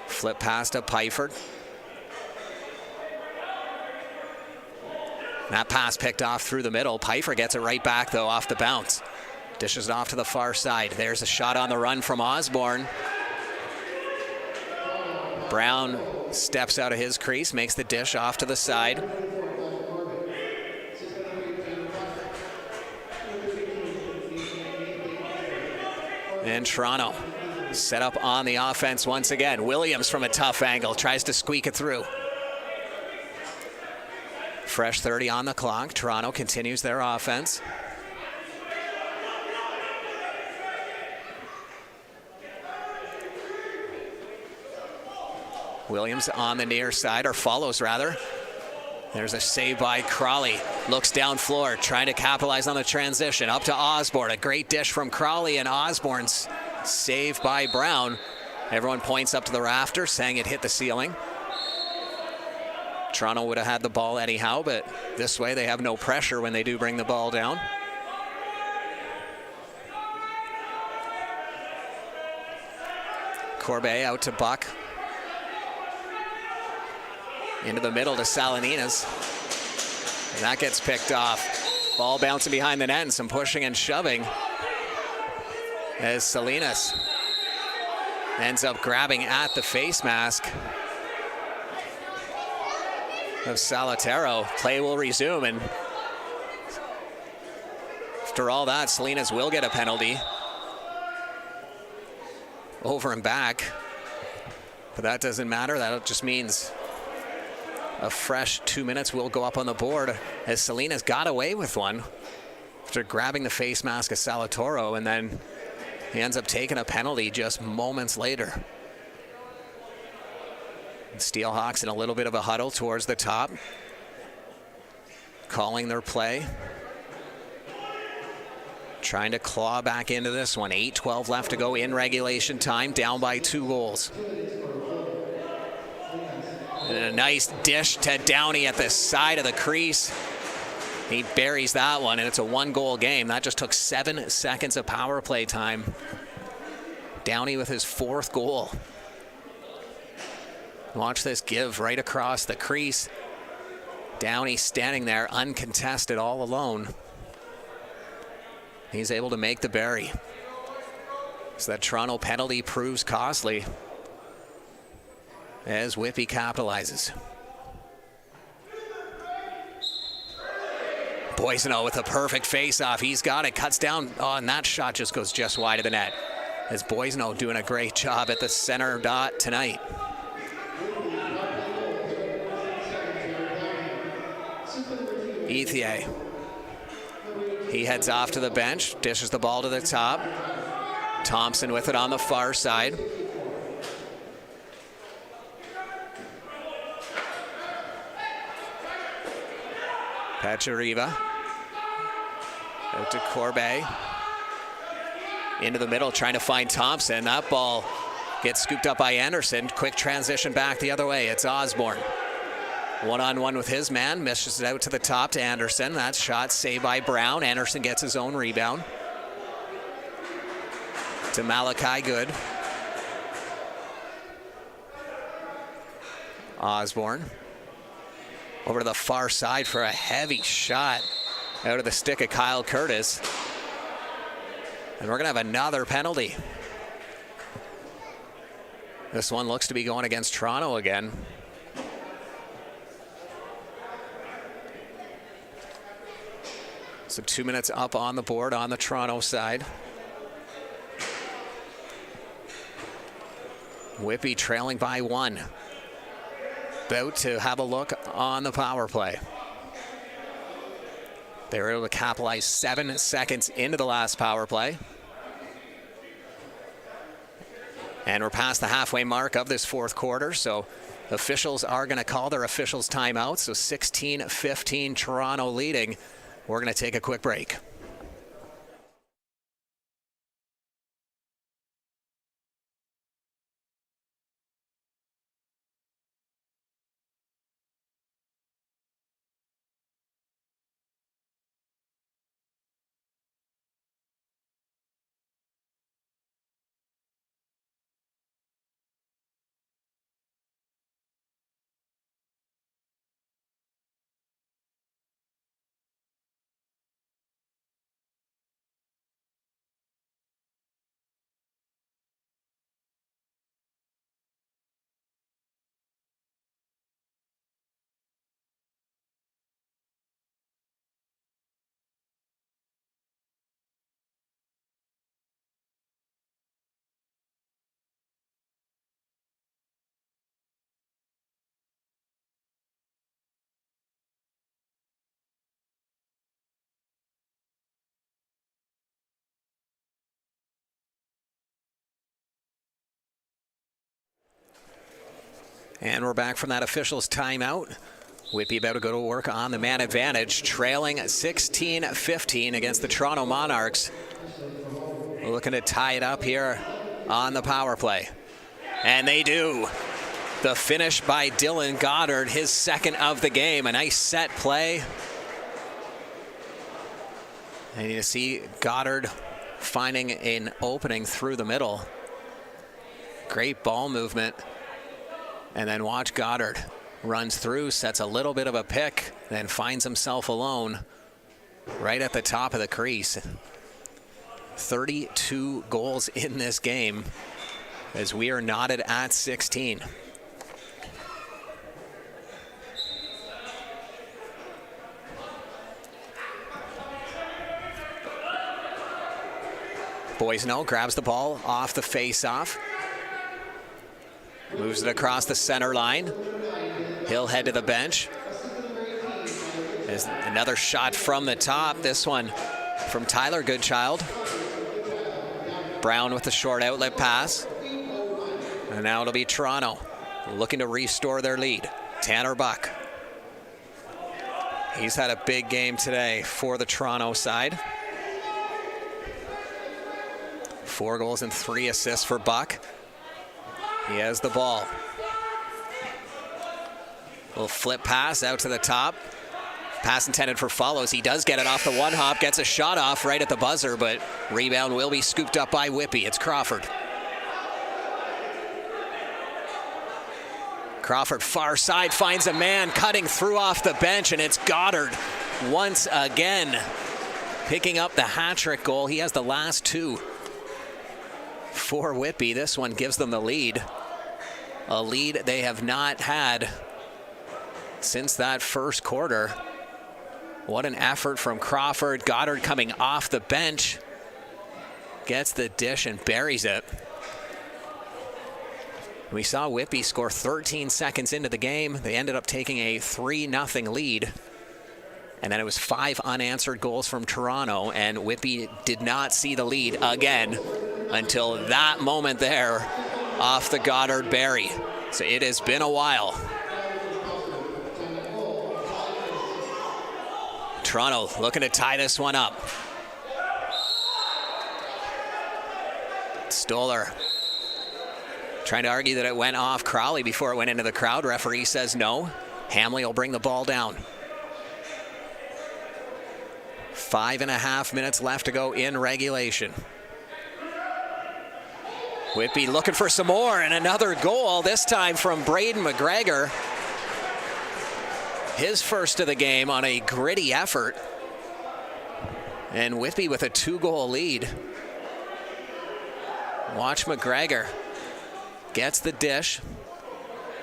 Flip pass to Pfeiffer. That pass picked off through the middle. Pfeiffer gets it right back, though, off the bounce. Dishes it off to the far side. There's a shot on the run from Osborne. Brown steps out of his crease, makes the dish off to the side. And Toronto set up on the offense once again. Williams from a tough angle tries to squeak it through. Fresh 30 on the clock. Toronto continues their offense. Williams on the near side, or Follows rather. There's a save by Crawley. Looks down floor, trying to capitalize on the transition. Up to Osborne. A great dish from Crawley, and Osborne's saved by Brown. Everyone points up to the rafter, saying it hit the ceiling. Toronto would have had the ball anyhow, but this way they have no pressure when they do bring the ball down. Corbet out to Buck. Into the middle to Salininas. And that gets picked off. Ball bouncing behind the net and some pushing and shoving as Salinas ends up grabbing at the face mask of Salatero. Play will resume, and after all that, Salinas will get a penalty. over and back. But that doesn't matter. That just means a fresh 2 minutes will go up on the board as Salinas got away with one after grabbing the face mask of Salatoro, and then he ends up taking a penalty just moments later. Steelhawks in a little bit of a huddle towards the top, calling their play, trying to claw back into this one. 8:12 left to go in regulation time, down by 2 goals. And a nice dish to Downey at the side of the crease. He buries that one, and it's a 1-goal game. That just took 7 seconds of power play time. Downey with his 4th goal. Watch this give right across the crease. Downey standing there uncontested all alone. He's able to make the bury. So that Toronto penalty proves costly as Whitby capitalizes. Boiseno with a perfect face-off. He's got it, cuts down. Oh, and that shot just goes just wide of the net. As Boiseno doing a great job at the center dot tonight. Ethier. He heads off to the bench, dishes the ball to the top. Thompson with it on the far side. Pachariva. Out to Corbet. Into the middle, trying to find Thompson. That ball gets scooped up by Anderson. Quick transition back the other way. It's Osborne. One-on-one with his man, misses it out to the top to Anderson. That shot saved by Brown. Anderson gets his own rebound. To Malachi Good. Osborne. Over to the far side for a heavy shot out of the stick of Kyle Curtis. And we're going to have another penalty. This one looks to be going against Toronto again. So 2 minutes up on the board on the Toronto side. Whitby trailing by 1. About to have a look on the power play. They were able to capitalize 7 seconds into the last power play. And we're past the halfway mark of this 4th quarter, so officials are going to call their officials timeout. So 16-15 Toronto leading. We're going to take a quick break. And we're back from that officials timeout. Whitby about to go to work on the man advantage, trailing 16-15 against the Toronto Monarchs. We're looking to tie it up here on the power play. And they do. The finish by Dylan Goddard, his 2nd of the game. A nice set play. And you see Goddard finding an opening through the middle. Great ball movement. And then watch Goddard runs through, sets a little bit of a pick, then finds himself alone right at the top of the crease. 32 goals in this game as we are knotted at 16. Boiseno grabs the ball off the face-off. Moves it across the center line. He'll head to the bench. There's another shot from the top. This one from Tyler Goodchild. Brown with the short outlet pass. And now it'll be Toronto looking to restore their lead. Tanner Buck. He's had a big game today for the Toronto side. 4 goals and 3 assists for Buck. He has the ball. Little flip pass out to the top. Pass intended for Follows. He does get it off the one hop, gets a shot off right at the buzzer, but rebound will be scooped up by Whitby. It's Crawford. Crawford far side finds a man cutting through off the bench, and it's Goddard once again picking up the hat-trick goal. He has the last 2 for Whitby. This one gives them the lead. A lead they have not had since that first quarter. What an effort from Crawford. Goddard coming off the bench. Gets the dish and buries it. We saw Whitby score 13 seconds into the game. They ended up taking a 3-0 lead. And then it was 5 unanswered goals from Toronto, and Whitby did not see the lead again until that moment there off the Goddard bury. So it has been a while. Toronto looking to tie this one up. Stoller trying to argue that it went off Crowley before it went into the crowd. Referee says no. Hamley will bring the ball down. 5.5 minutes left to go in regulation. Whitby looking for some more, and another goal, this time from Braden McGregor. His first of the game on a gritty effort. And Whitby with a 2-goal lead. Watch McGregor. Gets the dish.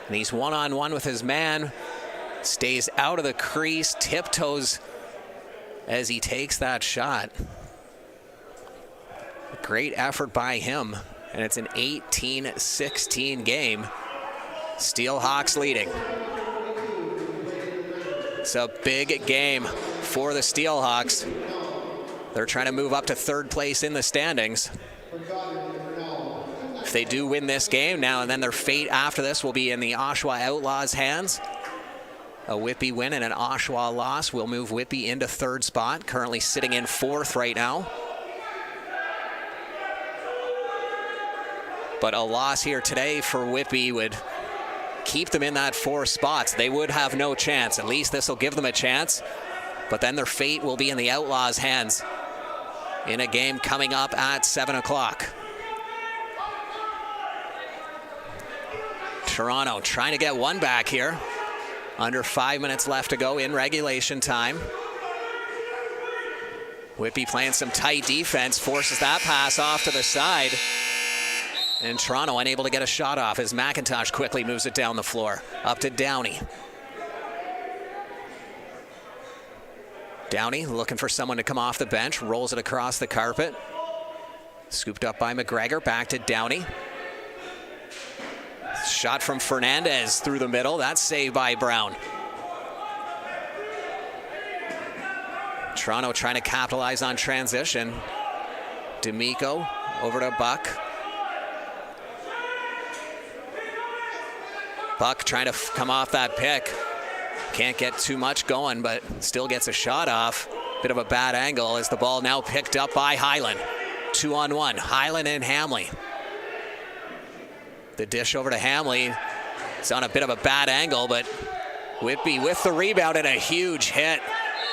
And he's one-on-one with his man. Stays out of the crease, tiptoes as he takes that shot. Great effort by him. And it's an 18-16 game. Steelhawks leading. It's a big game for the Steelhawks. They're trying to move up to 3rd place in the standings. If they do win this game now, and then their fate after this will be in the Oshawa Outlaws' hands. A Whitby win and an Oshawa loss will move Whitby into 3rd spot, currently sitting in 4th right now. But a loss here today for Whitby would keep them in that 4 spots. They would have no chance. At least this will give them a chance. But then their fate will be in the Outlaws' hands in a game coming up at 7 o'clock. Toronto trying to get one back here. Under 5 minutes left to go in regulation time. Whitby playing some tight defense, forces that pass off to the side. And Toronto unable to get a shot off as McIntosh quickly moves it down the floor. Up to Downey. Downey looking for someone to come off the bench. Rolls it across the carpet. Scooped up by McGregor. Back to Downey. Shot from Fernandez through the middle. That's saved by Brown. Toronto trying to capitalize on transition. D'Amico over to Buck. Buck trying to come off that pick. Can't get too much going, but still gets a shot off. Bit of a bad angle as the ball now picked up by Hyland. 2-on-1, Hyland and Hamley. The dish over to Hamley. It's on a bit of a bad angle, but Whitby with the rebound and a huge hit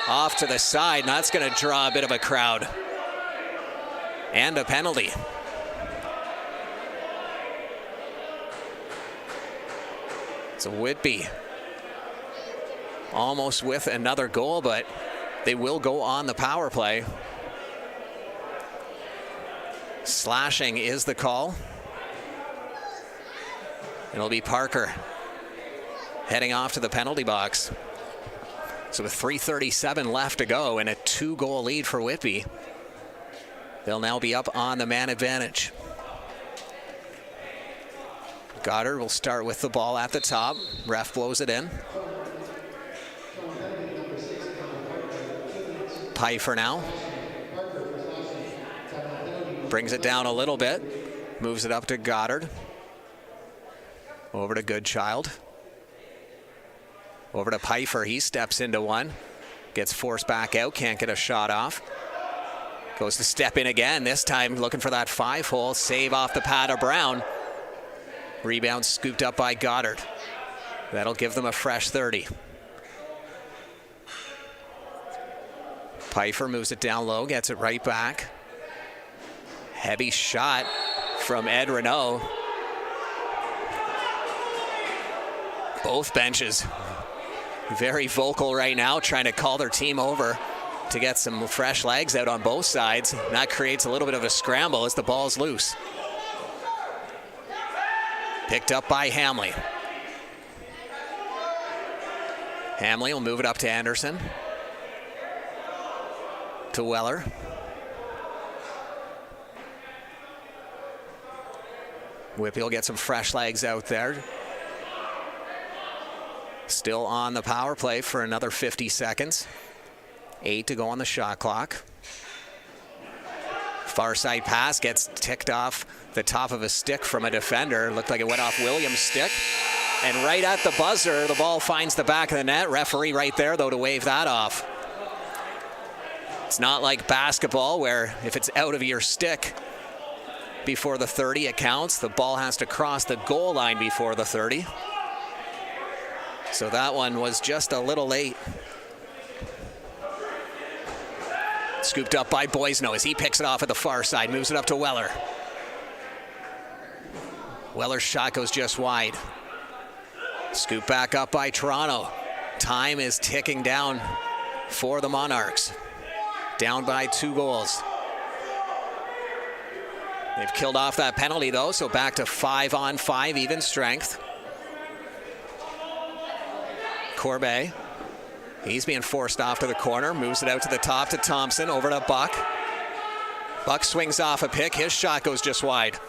off to the side. And that's going to draw a bit of a crowd. And a penalty. So Whitby almost with another goal, but they will go on the power play. Slashing is the call. It'll be Parker heading off to the penalty box. So with 3:37 left to go and a 2-goal lead for Whitby, they'll now be up on the man advantage. Goddard will start with the ball at the top. Ref blows it in. Pfeiffer now. Brings it down a little bit. Moves it up to Goddard. Over to Goodchild. Over to Pfeiffer. He steps into one. Gets forced back out. Can't get a shot off. Goes to step in again. This time looking for that 5-hole. Save off the pad of Brown. Rebound scooped up by Goddard. That'll give them a fresh 30. Pfeiffer moves it down low. Gets it right back. Heavy shot from Ed Renault. Both benches very vocal right now, trying to call their team over to get some fresh legs out on both sides. And that creates a little bit of a scramble as the ball's loose. Picked up by Hamley. Hamley will move it up to Anderson. To Weller. Whitby will get some fresh legs out there. Still on the power play for another 50 seconds. 8 to go on the shot clock. Far side pass gets ticked off the top of a stick from a defender. Looked like it went off Williams' stick. And right at the buzzer, the ball finds the back of the net. Referee right there, though, to wave that off. It's not like basketball where if it's out of your stick before the 30, it counts. The ball has to cross the goal line before the 30. So that one was just a little late. Scooped up by Boisno as he picks it off at the far side, moves it up to Weller. Weller's shot goes just wide. Scoop back up by Toronto. Time is ticking down for the Monarchs. Down by 2 goals. They've killed off that penalty though, so back to 5-on-5 even strength. Corbet, he's being forced off to the corner, moves it out to the top to Thompson, over to Buck. Buck swings off a pick, his shot goes just wide.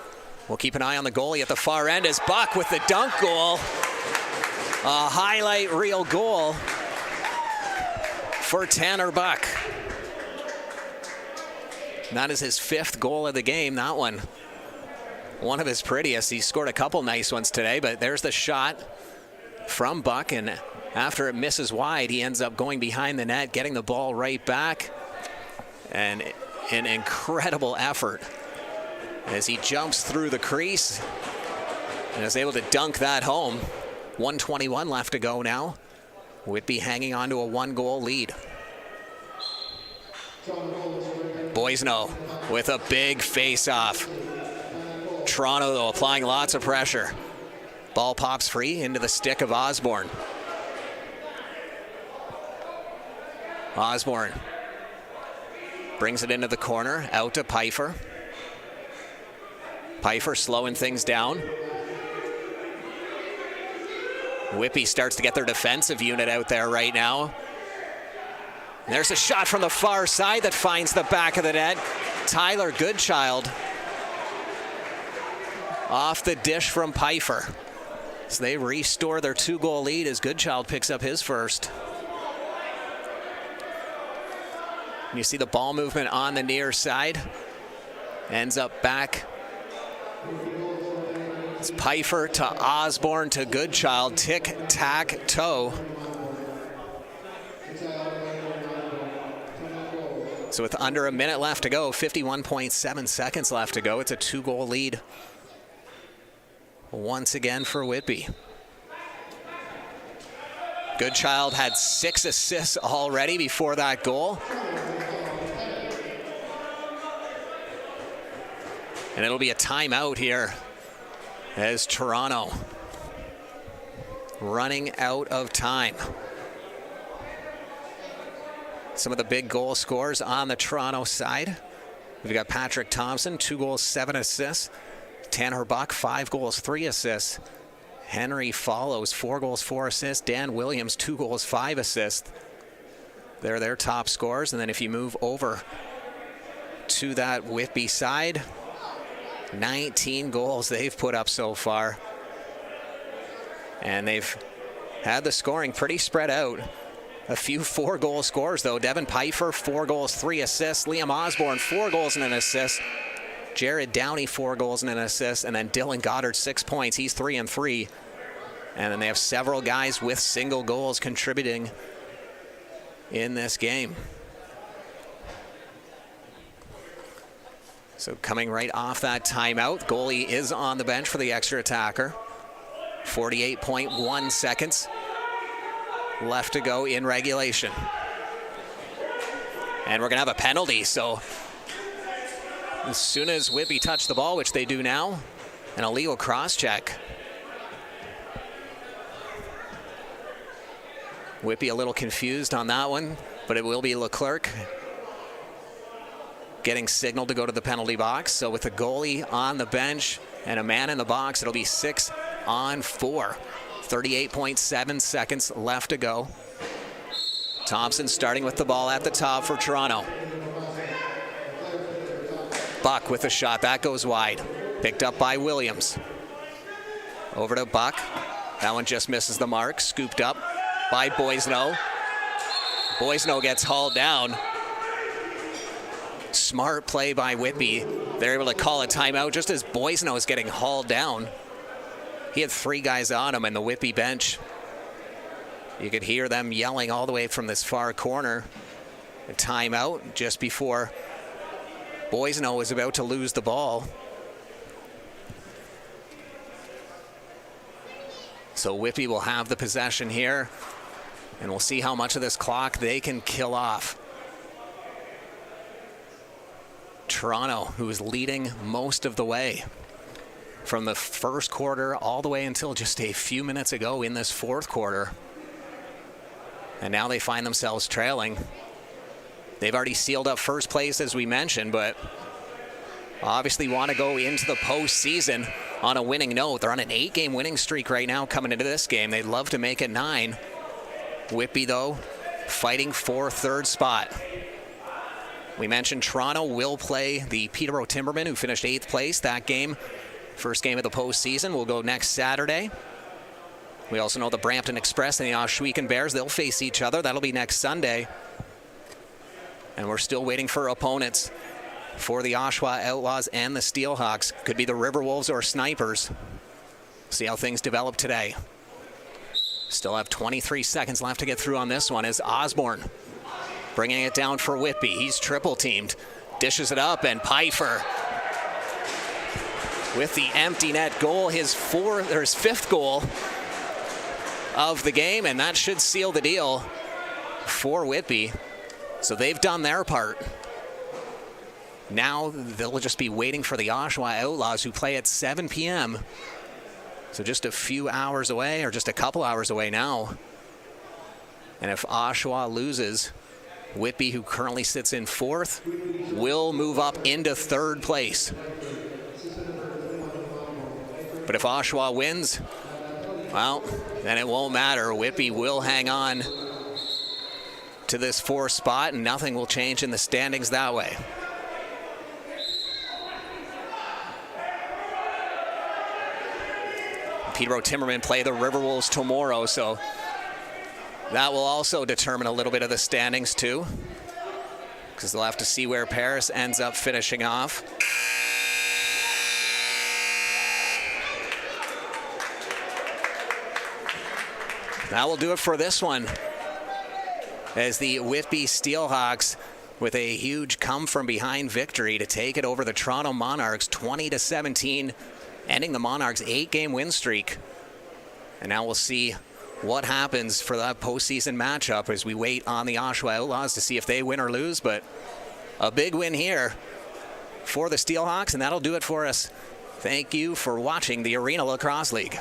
We'll keep an eye on the goalie at the far end as Buck with the dunk goal. A highlight reel goal for Tanner Buck. And that is his 5th goal of the game, that one. One of his prettiest. He scored a couple nice ones today, but there's the shot from Buck, and after it misses wide, he ends up going behind the net, getting the ball right back. And an incredible effort as he jumps through the crease and is able to dunk that home. 1:21 left to go now. Whitby hanging on to a 1-goal lead. Boisno with a big face-off. Toronto, though, applying lots of pressure. Ball pops free into the stick of Osborne. Osborne brings it into the corner, out to Pfeiffer. Pfeiffer slowing things down. Whitby starts to get their defensive unit out there right now. There's a shot from the far side that finds the back of the net. Tyler Goodchild off the dish from Pfeiffer. So they restore their 2-goal lead as Goodchild picks up his first. You see the ball movement on the near side. Ends up back. It's Pfeiffer to Osborne to Goodchild. Tic-tac-toe. So with under a minute left to go, 51.7 seconds left to go, it's a 2-goal lead once again for Whitby. Goodchild had 6 assists already before that goal. And it'll be a timeout here as Toronto running out of time. Some of the big goal scorers on the Toronto side. We've got Patrick Thompson, 2 goals, 7 assists. Tanner Buck, 5 goals, 3 assists. Henry follows, 4 goals, 4 assists. Dan Williams, 2 goals, 5 assists. They're their top scorers. And then if you move over to that Whitby side, 19 goals they've put up so far. And they've had the scoring pretty spread out. A few 4-goal scorers, though. Devin Pfeiffer, 4 goals, 3 assists. Liam Osborne, 4 goals and an assist. Jared Downey, 4 goals and an assist. And then Dylan Goddard, 6 points. He's 3 and 3. And then they have several guys with single goals contributing in this game. So coming right off that timeout, goalie is on the bench for the extra attacker. 48.1 seconds left to go in regulation. And we're going to have a penalty, so as soon as Whitby touch the ball, which they do now, an illegal cross-check. Whitby a little confused on that one, but it will be Leclerc getting signaled to go to the penalty box. So with the goalie on the bench and a man in the box, it'll be 6-on-4. 38.7 seconds left to go. Thompson starting with the ball at the top for Toronto. Buck with a shot. That goes wide. Picked up by Williams. Over to Buck. That one just misses the mark. Scooped up by Boisneau. Boisneau gets hauled down. Smart play by Whitby. They're able to call a timeout just as Boisneau is getting hauled down. He had 3 guys on him, and the Whitby bench, you could hear them yelling all the way from this far corner. A timeout just before Boisneau was about to lose the ball. So Whitby will have the possession here, and we'll see how much of this clock they can kill off. Toronto, who is leading most of the way from the first quarter all the way until just a few minutes ago in this fourth quarter. And now they find themselves trailing. They've already sealed up first place, as we mentioned, but obviously want to go into the postseason on a winning note. They're on an 8-game winning streak right now coming into this game. They'd love to make it 9. Whitby, though, fighting for third spot. We mentioned Toronto will play the Peterborough Timbermen, who finished 8th place. That game, first game of the postseason, will go next Saturday. We also know the Brampton Express and the Oshawa Bears, they'll face each other. That'll be next Sunday. And we're still waiting for opponents for the Oshawa Outlaws and the Steelhawks. Could be the Riverwolves or Snipers. See how things develop today. Still have 23 seconds left to get through on this one as Osborne bringing it down for Whitby. He's triple teamed. Dishes it up, and Pfeiffer with the empty net goal, his 5th goal of the game, and that should seal the deal for Whitby. So they've done their part. Now they'll just be waiting for the Oshawa Outlaws, who play at 7 p.m. So just a few hours away, or just a couple hours away now. And if Oshawa loses, Whitby, who currently sits in 4th, will move up into 3rd place. But if Oshawa wins, well, then it won't matter. Whitby will hang on to this 4th spot, and nothing will change in the standings that way. Peterborough Timbermen play the Riverwolves tomorrow, so that will also determine a little bit of the standings too, because they'll have to see where Paris ends up finishing off. That will do it for this one, as the Whitby Steelhawks, with a huge come-from-behind victory to take it over the Toronto Monarchs, 20-17, ending the Monarchs' 8-game win streak. And now we'll see what happens for that postseason matchup as we wait on the Oshawa Outlaws to see if they win or lose. But a big win here for the Steelhawks, and that'll do it for us. Thank you for watching the Arena Lacrosse League.